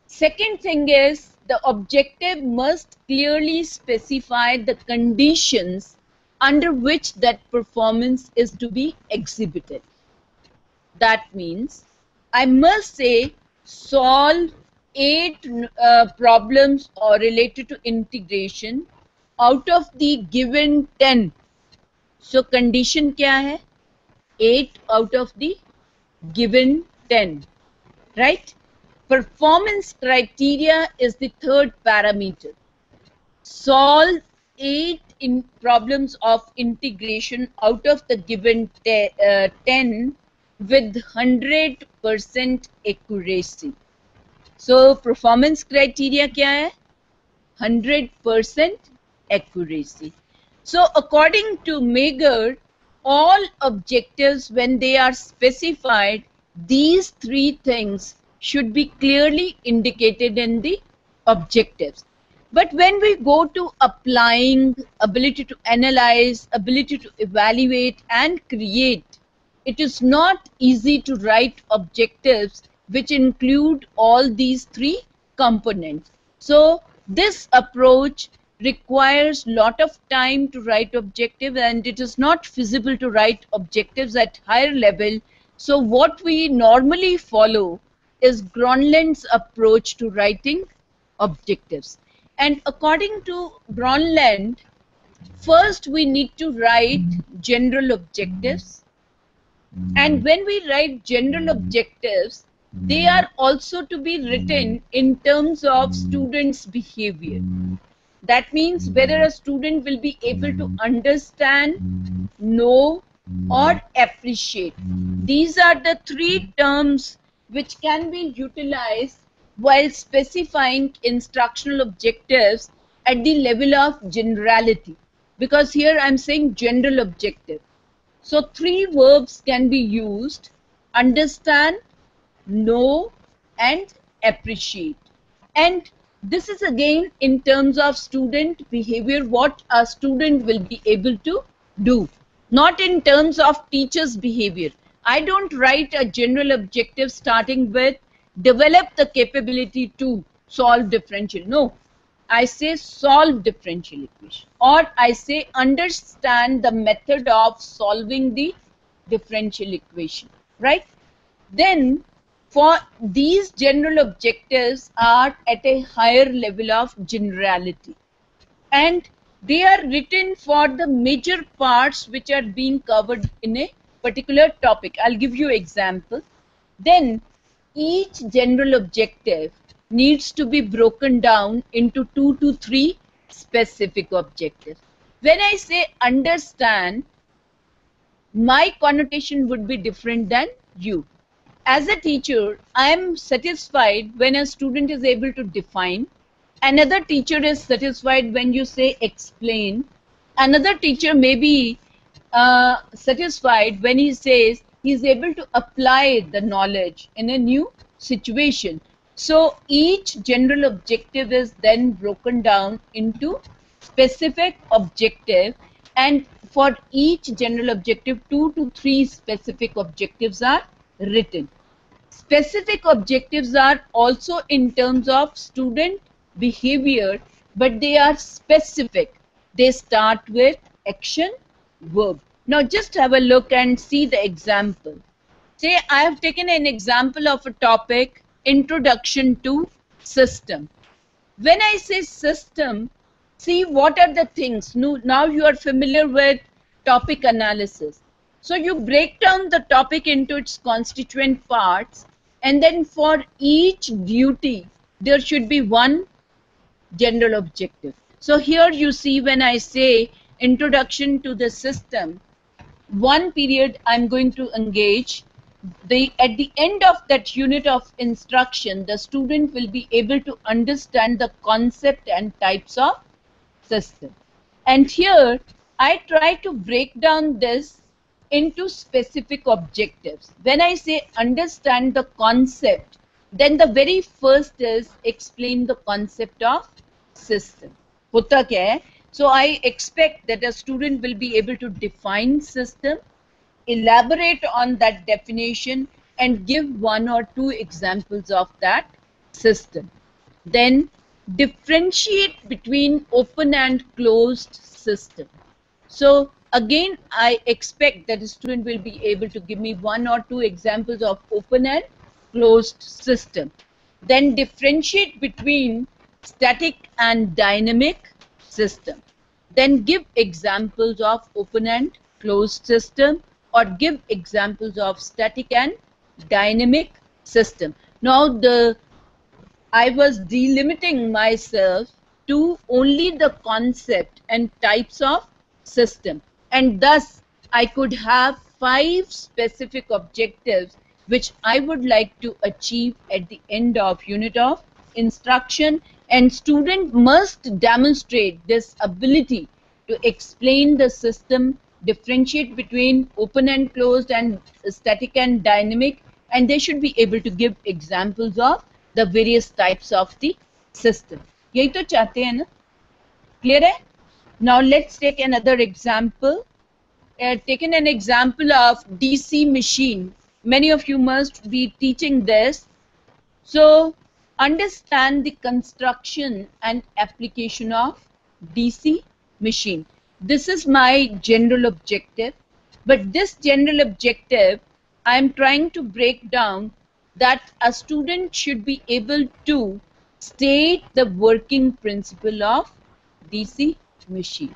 Second thing is the objective must clearly specify the conditions under which that performance is to be exhibited. That means I must say solve 8 problems or related to integration out of the given 10. So condition क्या है? 8 out of the given 10. right? Performance criteria is the third parameter. Solve 8 problems of integration out of the given 10 with 100% accuracy. So performance criteria क्या है? 100% accuracy. So according to Mager, all objectives, when they are specified, these three things should be clearly indicated in the objectives. But when we go to applying, ability to analyze, ability to evaluate and create, it is not easy to write objectives which include all these three components. So this approach requires lot of time to write objectives, and it is not feasible to write objectives at higher level. So what we normally follow is Gronland's approach to writing objectives. And according to Gronland, first we need to write general objectives. And when we write general objectives, they are also to be written in terms of students' behavior. That means whether a student will be able to understand, know, or appreciate. These are the three terms which can be utilized while specifying instructional objectives at the level of generality. Because here I am saying general objective. So three verbs can be used: understand, know, and appreciate. And this is again in terms of student behavior, what a student will be able to do, not in terms of teacher's behavior. I don't write a general objective starting with develop the capability to solve differential. No, I say solve differential equation, or I say understand the method of solving the differential equation, right? Then for these general objectives are at a higher level of generality, and they are written for the major parts which are being covered in a particular topic. I'll give you example. Then each general objective needs to be broken down into 2 to 3 specific objectives. When I say understand, my connotation would be different than you. As a teacher, I am satisfied when a student is able to define. Another teacher is satisfied when you say explain. Another teacher may be satisfied when he says he is able to apply the knowledge in a new situation. So each general objective is then broken down into specific objective, and for each general objective 2 to 3 specific objectives are written. Specific objectives are also in terms of student behavior, but they are specific. They start with action, verb. Now just have a look and see the example. Say I have taken an example of a topic, introduction to system. When I say system, see what are the things. Now you are familiar with topic analysis. So you break down the topic into its constituent parts, and then for each duty there should be one general objective. So here you see when I say introduction to the system, one period I'm going to engage. At the end of that unit of instruction, the student will be able to understand the concept and types of system. And here I try to break down this into specific objectives. When I say understand the concept, then the very first is explain the concept of system. Hota kya hai? So I expect that a student will be able to define system, elaborate on that definition, and give 1 or 2 examples of that system. Then differentiate between open and closed system. So again, I expect that the student will be able to give me 1 or 2 examples of open and closed system. Then differentiate between static and dynamic system. Then give examples of open and closed system, or give examples of static and dynamic system. Now I was delimiting myself to only the concept and types of system, and thus I could have 5 specific objectives which I would like to achieve at the end of unit of instruction, and student must demonstrate this ability to explain the system, differentiate between open and closed and static and dynamic, and they should be able to give examples of the various types of the system. यही तो चाहते हैं ना? Clear है? Now let's take another example. Taken an example of DC machine. Many of you must be teaching this. So understand the construction and application of DC machine. This is my general objective, but this general objective I am trying to break down that a student should be able to state the working principle of DC machine.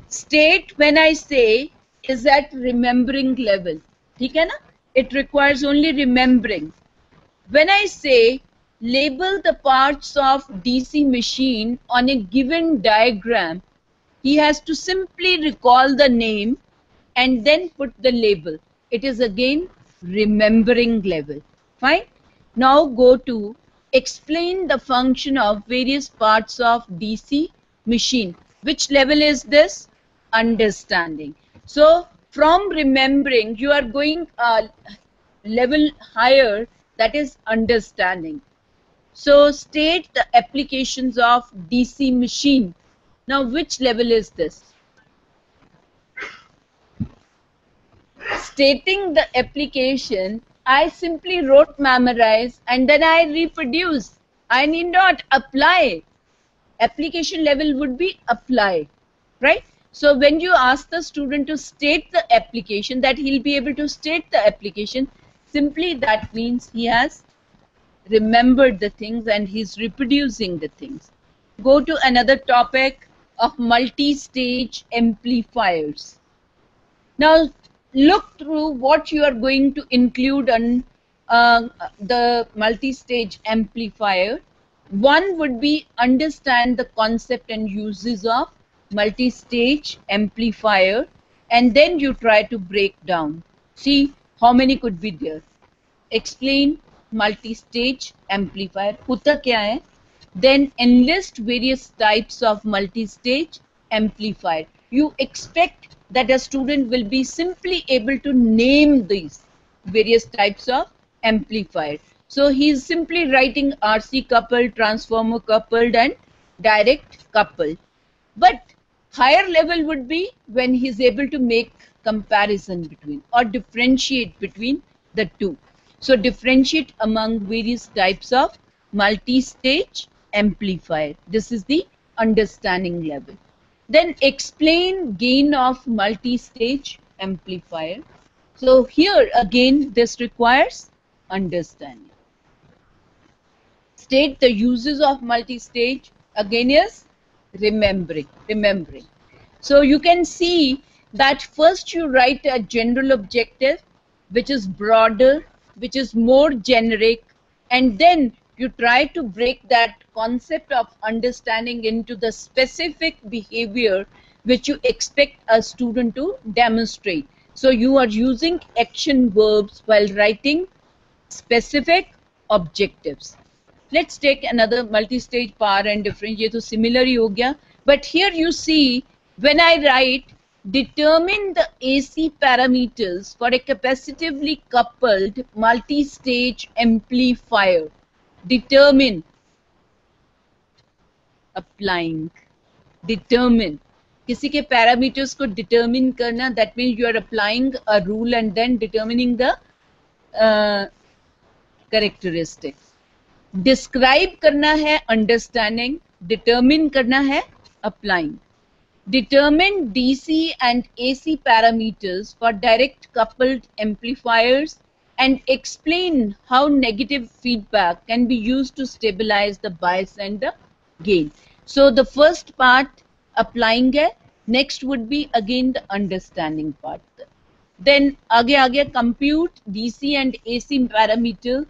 State, when I say, is at remembering level. ठीक है ना? It requires only remembering. When I say label the parts of DC machine on a given diagram, he has to simply recall the name and then put the label. It is again remembering level. Fine. Now go to explain the function of various parts of DC machine. Which level is this? Understanding. So from remembering you are going level higher, that is understanding. So state the applications of DC machine. Now which level is this? Stating the application, I simply wrote memorize and then I reproduce. I need not apply. Application level would be apply, right? So when you ask the student to state the application, that he'll be able to state the application, simply that means he has remembered the things and he's reproducing the things. Go to another topic of multi-stage amplifiers. Now look through what you are going to include on the multi-stage amplifier. One would be understand the concept and uses of multi-stage amplifier, and then you try to break down. See how many could be there. Explain multi-stage amplifier. होता क्या है? Then enlist various types of multi-stage amplifier. You expect that a student will be simply able to name these various types of amplifier. So he is simply writing RC coupled, transformer coupled and direct coupled. But higher level would be when he is able to make comparison between or differentiate between the two. So differentiate among various types of multi-stage amplifier. This is the understanding level. Then explain gain of multi-stage amplifier. So here again this requires understanding. State the uses of multi-stage, again is remembering. So you can see that first you write a general objective which is broader, which is more generic, and then you try to break that concept of understanding into the specific behavior which you expect a student to demonstrate. So you are using action verbs while writing specific objectives. Let's take another multi-stage power and difference. ये तो similar ही हो गया. But here you see when I write determine the AC parameters for a capacitively coupled multi-stage amplifier. Determine, applying, determine. किसी के parameters को determine करना, that means you are applying a rule and then determining the characteristics. Describe करना है understanding, determine करना है applying. Determine DC and AC parameters for direct coupled amplifiers and explain how negative feedback can be used to stabilize the bias and the gain. So the first part applying है, next would be again the understanding part. Then आगे compute DC and AC parameter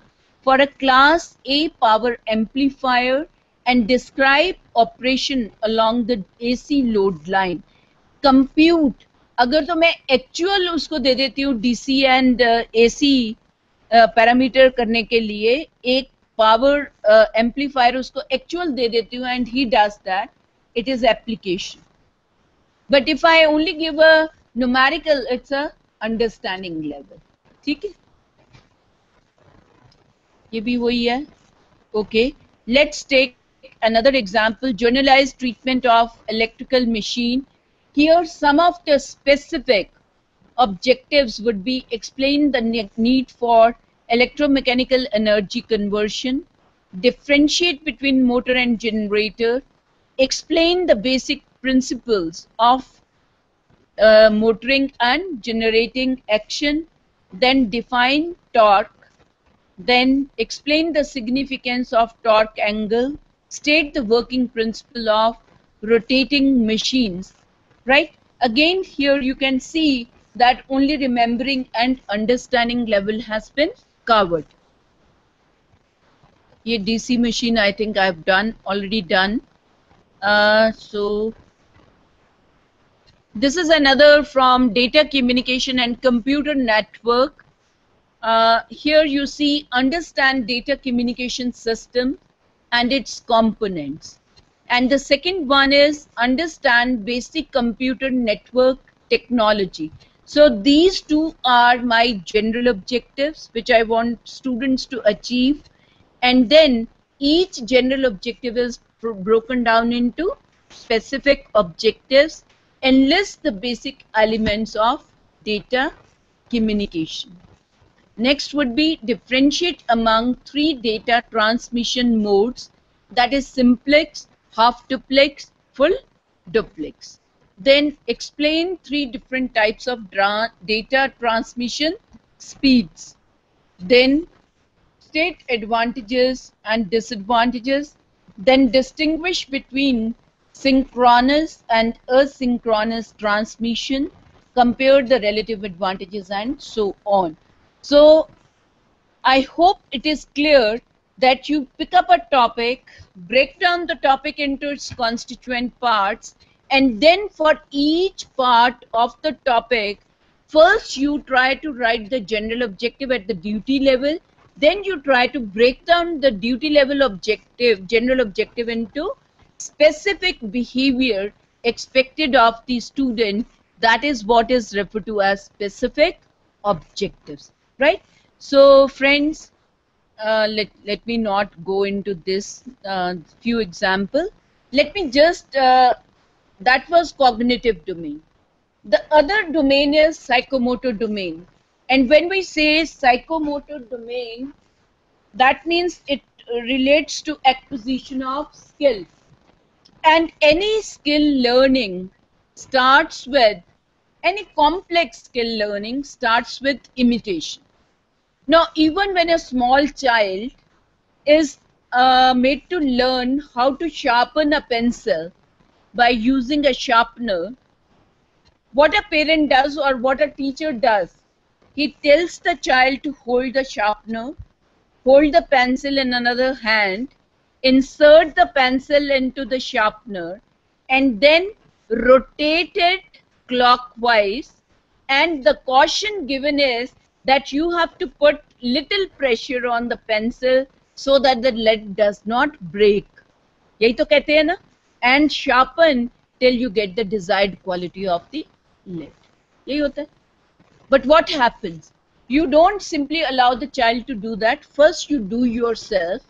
for a class A power amplifier and describe operation along the AC load line. Compute, अगर तो मैं actual उसको दे देती हूँ DC and AC parameter करने के लिए एक पावर एम्पलीफायर उसको एक्चुअल दे देती हूँ and he does that, it is application. But if I only give a numerical, it's a understanding level. ठीक है, ये भी वही है. Okay, let's take another example, generalized treatment of electrical machine. Here some of the specific objectives would be: explain the need for electromechanical energy conversion, differentiate between motor and generator, explain the basic principles of motoring and generating action, then define torque, then explain the significance of torque angle, state the working principle of rotating machines, right? Again, here you can see that only remembering and understanding level has been covered. Ye DC machine I think I've already done. So this is another from data communication and computer network. Here you see understand data communication system and its components. And the second one is understand basic computer network technology. So these two are my general objectives which I want students to achieve, and then each general objective is broken down into specific objectives and list the basic elements of data communication. Next would be differentiate among three data transmission modes, that is simplex, half duplex, full duplex. Then explain three different types of data transmission speeds. Then state advantages and disadvantages. Then distinguish between synchronous and asynchronous transmission, compare the relative advantages and so on. So I hope it is clear that you pick up a topic, break down the topic into its constituent parts, and then for each part of the topic, first you try to write the general objective at the duty level, then you try to break down the duty level objective, general objective, into specific behavior expected of the student. That is what is referred to as specific objectives. Right? So friends, let me not go into this few example. Let me just, that was cognitive domain. The other domain is psychomotor domain. And when we say psychomotor domain, that means it relates to acquisition of skills. And any skill learning starts with, any complex skill learning starts with imitation. Now, even when a small child is made to learn how to sharpen a pencil by using a sharpener, what a parent does or what a teacher does, he tells the child to hold the sharpener, hold the pencil in another hand, insert the pencil into the sharpener, and then rotate it clockwise. And the caution given is that you have to put little pressure on the pencil so that the lead does not break. Yahi to kehte hai na? And sharpen till you get the desired quality of the lead. Yahi hota hai. But what happens? You don't simply allow the child to do that. First you do yourself.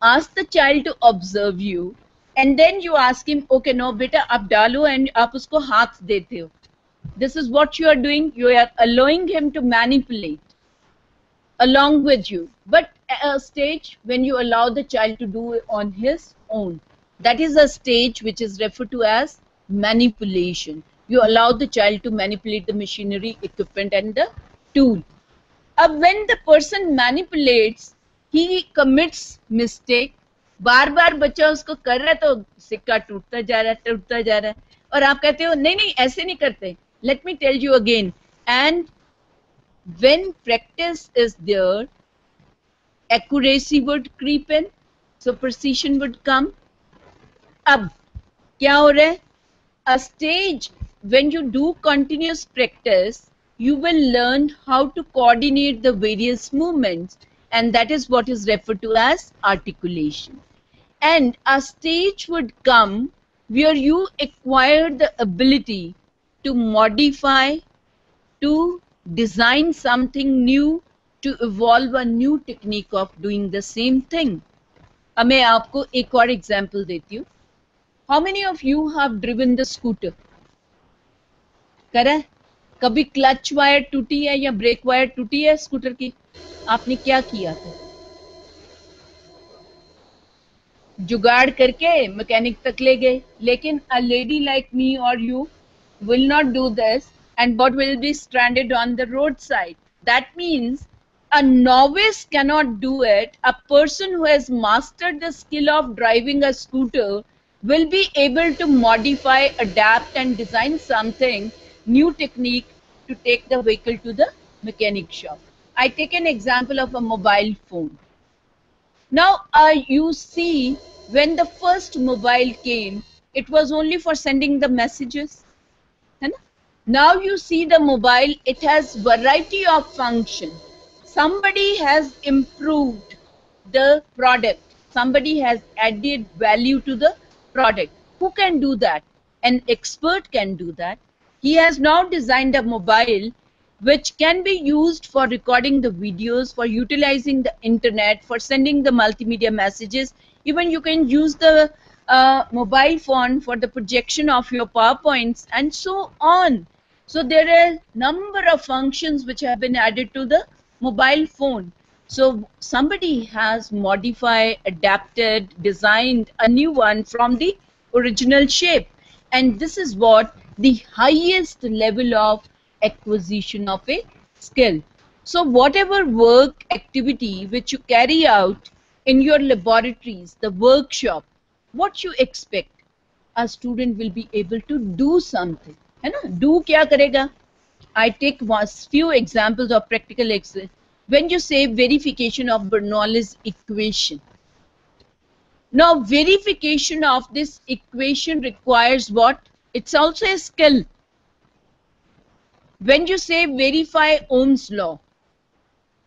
Ask the child to observe you. And then you ask him, okay, no, beta, ab dalo, and aap usko haath dete ho. This is what you are doing. You are allowing him to manipulate along with you. But at a stage when you allow the child to do it on his own, that is a stage which is referred to as manipulation. You allow the child to manipulate the machinery, equipment, and the tool. When the person manipulates, he commits mistake. बार बार बच्चा उसको कर रहा है तो सिक्का टूटता जा रहा है और आप कहते हो नहीं नहीं ऐसे नहीं करते. Let me tell you again. And when practice is there, accuracy would creep in, so precision would come. अब क्या हो रहा है? A stage, when you do continuous practice, you will learn how to coordinate the various movements, and that is what is referred to as articulation. And a stage would come where you acquire the ability to modify, to design something new, to evolve a new technique of doing the same thing. अब मैं आपको एक और example देती हूँ. How many of you have driven the scooter? करा है? कभी क्लच वायर टूटी है या ब्रेक वायर टूटी है स्कूटर की? आपने क्या किया था? जुगाड़ करके मैकेनिक तक ले गए. लेकिन a lady like me or you will not do this, and what will be stranded on the roadside. That means a novice cannot do it. A person who has mastered the skill of driving a scooter will be able to modify, adapt and design something, new technique to take the vehicle to the mechanic shop. I take an example of a mobile phone. Now, you see, when the first mobile came, it was only for sending the messages. है ना? Now you see the mobile, it has variety of function. Somebody has improved the product. Somebody has added value to the product. Who can do that? An expert can do that. He has now designed a mobile which can be used for recording the videos, for utilizing the internet, for sending the multimedia messages. Even you can use the mobile phone for the projection of your PowerPoints and so on. So there are a number of functions which have been added to the mobile phone. So somebody has modified, adapted, designed a new one from the original shape. And this is what the highest level of acquisition of a skill. So whatever work activity which you carry out in your laboratories, the workshop, what you expect, a student will be able to do something. है ना? Do क्या करेगा? I take few examples of practical exercise. When you say verification of Bernoulli's equation. Now verification of this equation requires what? It's also a skill. When you say verify Ohm's law,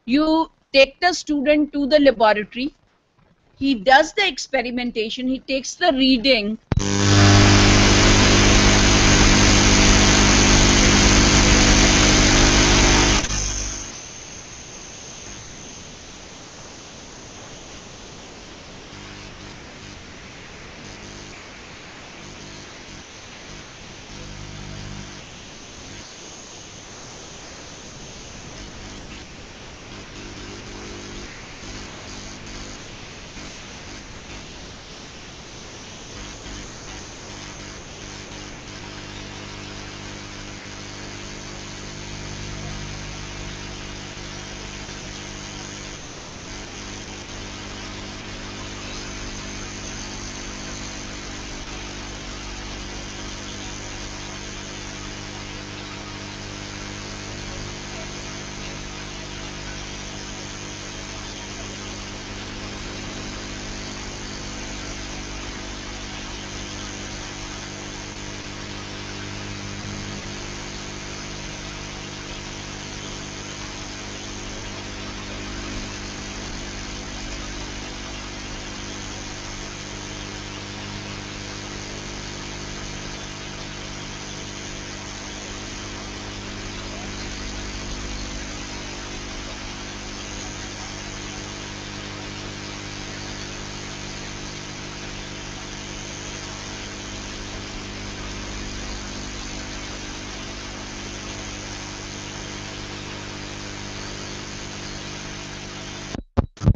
you take the student to the laboratory, he does the experimentation, he takes the reading.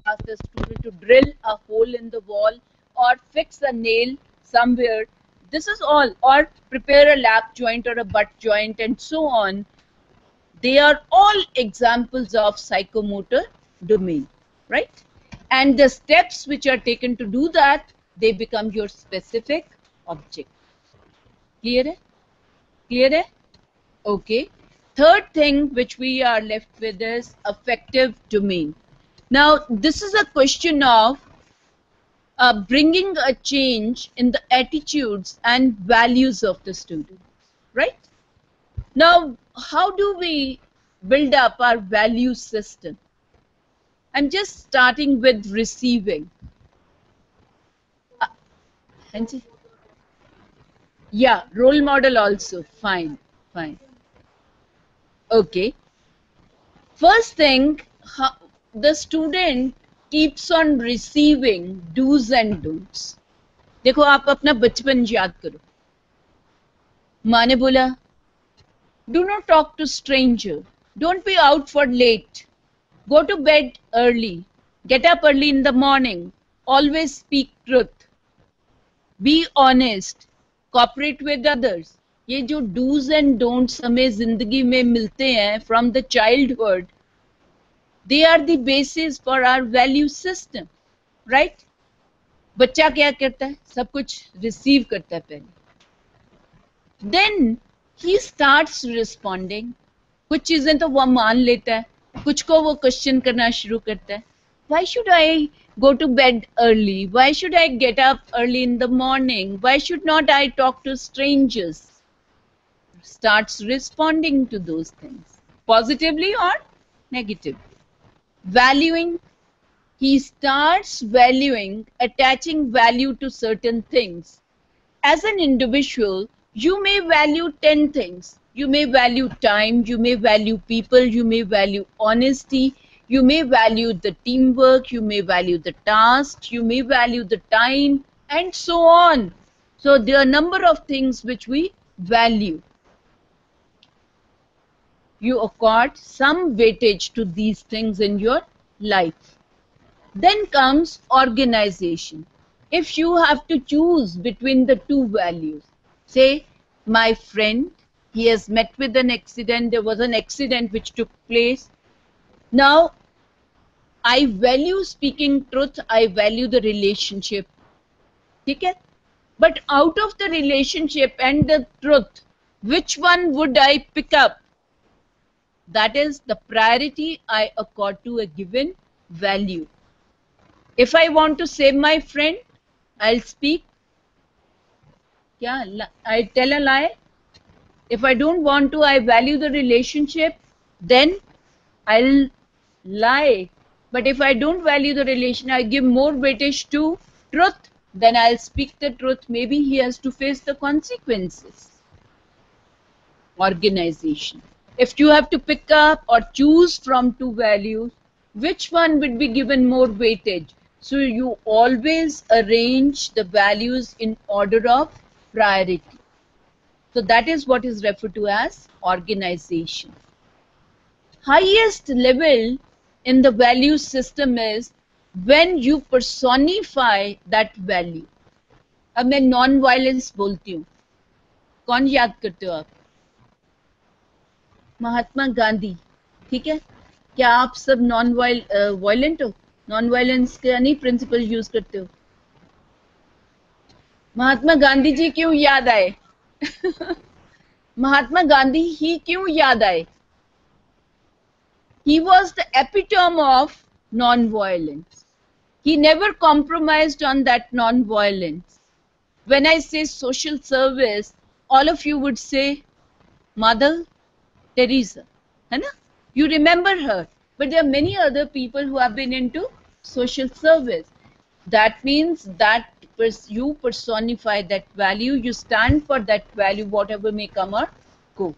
Ask the student to drill a hole in the wall or fix a nail somewhere. This is all, or prepare a lap joint or a butt joint and so on. They are all examples of psychomotor domain, right? And the steps which are taken to do that, they become your specific object. Clear hai? Clear hai? Okay. Third thing which we are left with is affective domain. Now, this is a question of bringing a change in the attitudes and values of the student, right? Now, how do we build up our value system? I'm just starting with receiving. Hanji? Yeah, role model also. Fine, fine. Okay. First thing, the student keeps on receiving do's and don'ts. देखो आप अपना बचपन याद करो. माँ ने बोला, do not talk to stranger. Don't be out for late. Go to bed early. Get up early in the morning. Always speak truth. Be honest. Cooperate with others. ये जो do's and don'ts हमें जिंदगी में मिलते हैं from the childhood, they are the basis for our value system, right? बच्चा क्या करता है? सब कुछ receive करता है पहले. Then he starts responding. कुछ चीजें तो वो मान लेता है, कुछ को वो क्वेश्चन करना शुरू करता है. Why should I go to bed early? Why should I get up early in the morning? Why should not I talk to strangers? Starts responding to those things, positively or negatively. Valuing, he starts valuing, attaching value to certain things. As an individual, you may value 10 things. You may value time, you may value people, you may value honesty, you may value the teamwork, you may value the task, you may value the time, and so on. So there are a number of things which we value. You accord some weightage to these things in your life. Then comes organization. If you have to choose between the two values, say, my friend, he has met with an accident, there was an accident which took place. Now, I value speaking truth, I value the relationship. Okay? But out of the relationship and the truth, which one would I pick up? That is the priority I accord to a given value. If I want to save my friend, I'll speak. Yeah, I tell a lie. If I don't want to, I value the relationship, then I'll lie. But if I don't value the relation, I give more weightage to truth, then I'll speak the truth. Maybe he has to face the consequences. Organization. If you have to pick up or choose from two values, which one would be given more weightage? So you always arrange the values in order of priority. So that is what is referred to as organization. Highest level in the value system is when you personify that value. अब मैं non violence बोलती हूँ, कौन याद करते हो आप? महात्मा गांधी, ठीक है? क्या आप सब नॉन वायलेंट हो? नॉन वायलेंस का नहीं प्रिंसिपल यूज करते हो? महात्मा गांधी जी क्यों याद आए? महात्मा गांधी ही क्यों याद आए? He was the epitome of non-violence. He never compromised on that non-violence. When I say social service, all of you would say Mother Teresa, है ना? You remember her, but there are many other people who have been into social service. That means that you personify that value, you stand for that value, whatever may come or go.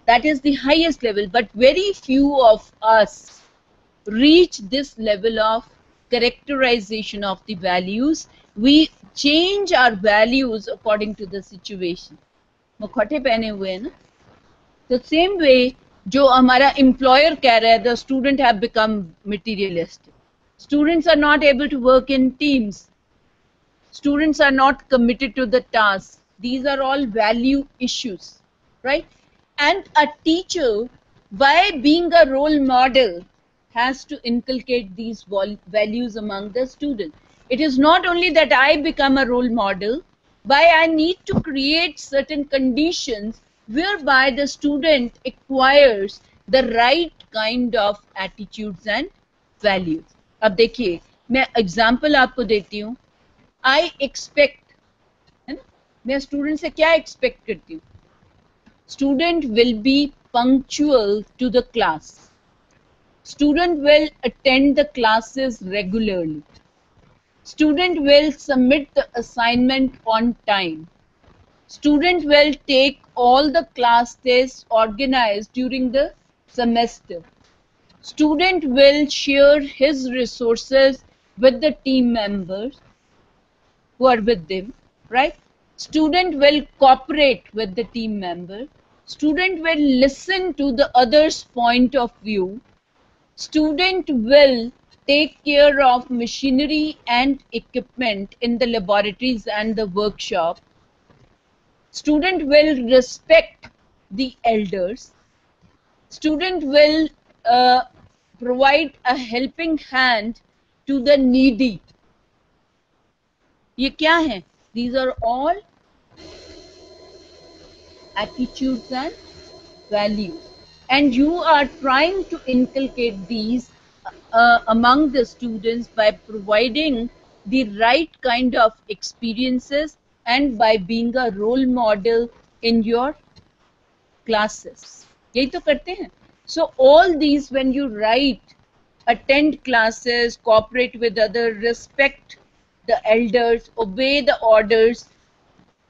That is the highest level, but very few of us reach this level of characterization of the values. We change our values according to the situation. मुखौटे पहने हुए हैं ना? The same way, जो हमारा employer कह रहा है, the student have become materialistic. Students are not able to work in teams. Students are not committed to the task. These are all value issues, right? And a teacher, by being a role model, has to inculcate these values among the students. It is not only that I become a role model, but I need to create certain conditions whereby the student acquires the right kind of attitudes and values. अब देखिए मैं example आपको देती हूँ. I expect, है ना, मैं student से क्या एक्सपेक्ट करती हूँ? Student will be punctual to the class. Student will attend the classes regularly. Student will submit the assignment on time. Student will take all the class tests organized during the semester. Student will share his resources with the team members who are with them, right? Student will cooperate with the team member. Student will listen to the other's point of view. Student will take care of machinery and equipment in the laboratories and the workshop. Student will respect the elders. Student will provide a helping hand to the needy. ये क्या है? These are all attitudes and values. And you are trying to inculcate these among the students by providing the right kind of experiences and by being a role model in your classes. यही तो करते हैं. So all these, when you write, attend classes, cooperate with others, respect the elders, obey the orders,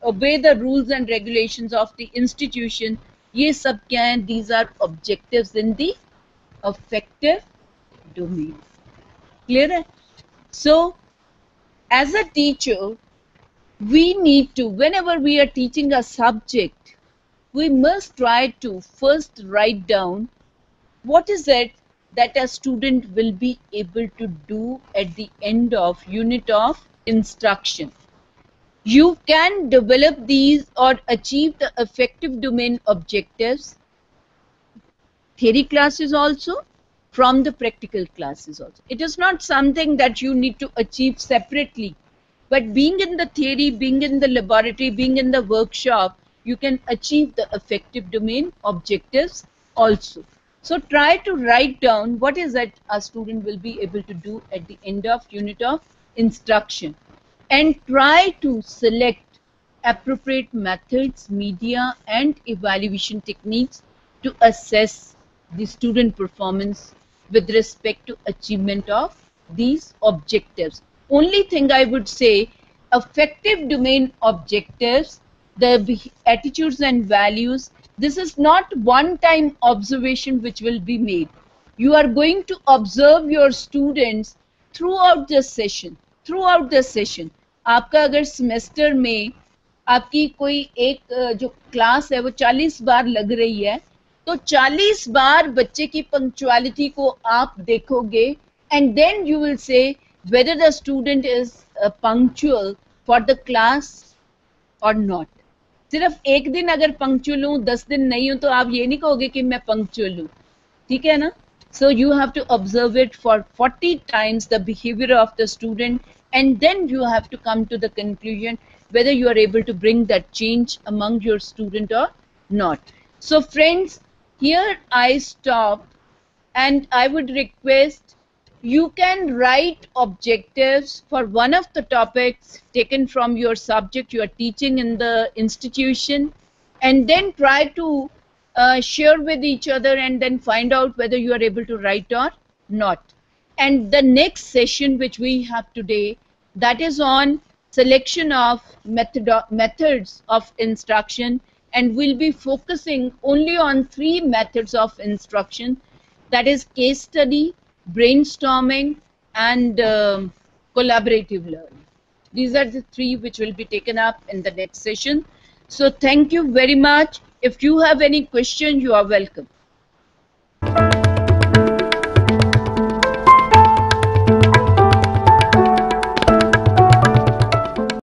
obey the rules and regulations of the institution, ये सब क्या हैं? These are objectives in the affective domain. Clear है? So as a teacher, we need to, whenever we are teaching a subject, we must try to first write down what is it that a student will be able to do at the end of unit of instruction. You can develop these or achieve the affective domain objectives, theory classes also, from the practical classes also. It is not something that you need to achieve separately, but being in the theory, being in the laboratory, being in the workshop, you can achieve the affective domain objectives also. So try to write down what is that a student will be able to do at the end of unit of instruction. And try to select appropriate methods, media and evaluation techniques to assess the student performance with respect to achievement of these objectives. Only thing I would say, affective domain objectives, the attitudes and values, this is not one-time observation which will be made. You are going to observe your students throughout the session. Throughout the session. आपका अगर semester में आपकी कोई एक जो class है वो 40 बार लग रही है, तो 40 बार बच्चे की पंक्चुअलिटी को आप देखोगे and then you will say whether the student is punctual for the class or not. सिर्फ एक दिन अगर पंक्चुअल हूँ, 10 दिन नहीं हूँ, तो आप ये नहीं कहोगे कि मैं पंक्चुअल हूँ. ठीक है ना? So you have to observe it for 40 times the behavior of the student, and then you have to come to the conclusion whether you are able to bring that change among your student or not. So friends, here I stop, and I would request you can write objectives for one of the topics taken from your subject you are teaching in the institution, and then try to share with each other and then find out whether you are able to write or not. And the next session which we have today, that is on selection of methods of instruction, and we'll be focusing only on 3 methods of instruction, that is case study, brainstorming and collaborative learning. These are the 3 which will be taken up in the next session. So thank you very much. If you have any question, you are welcome.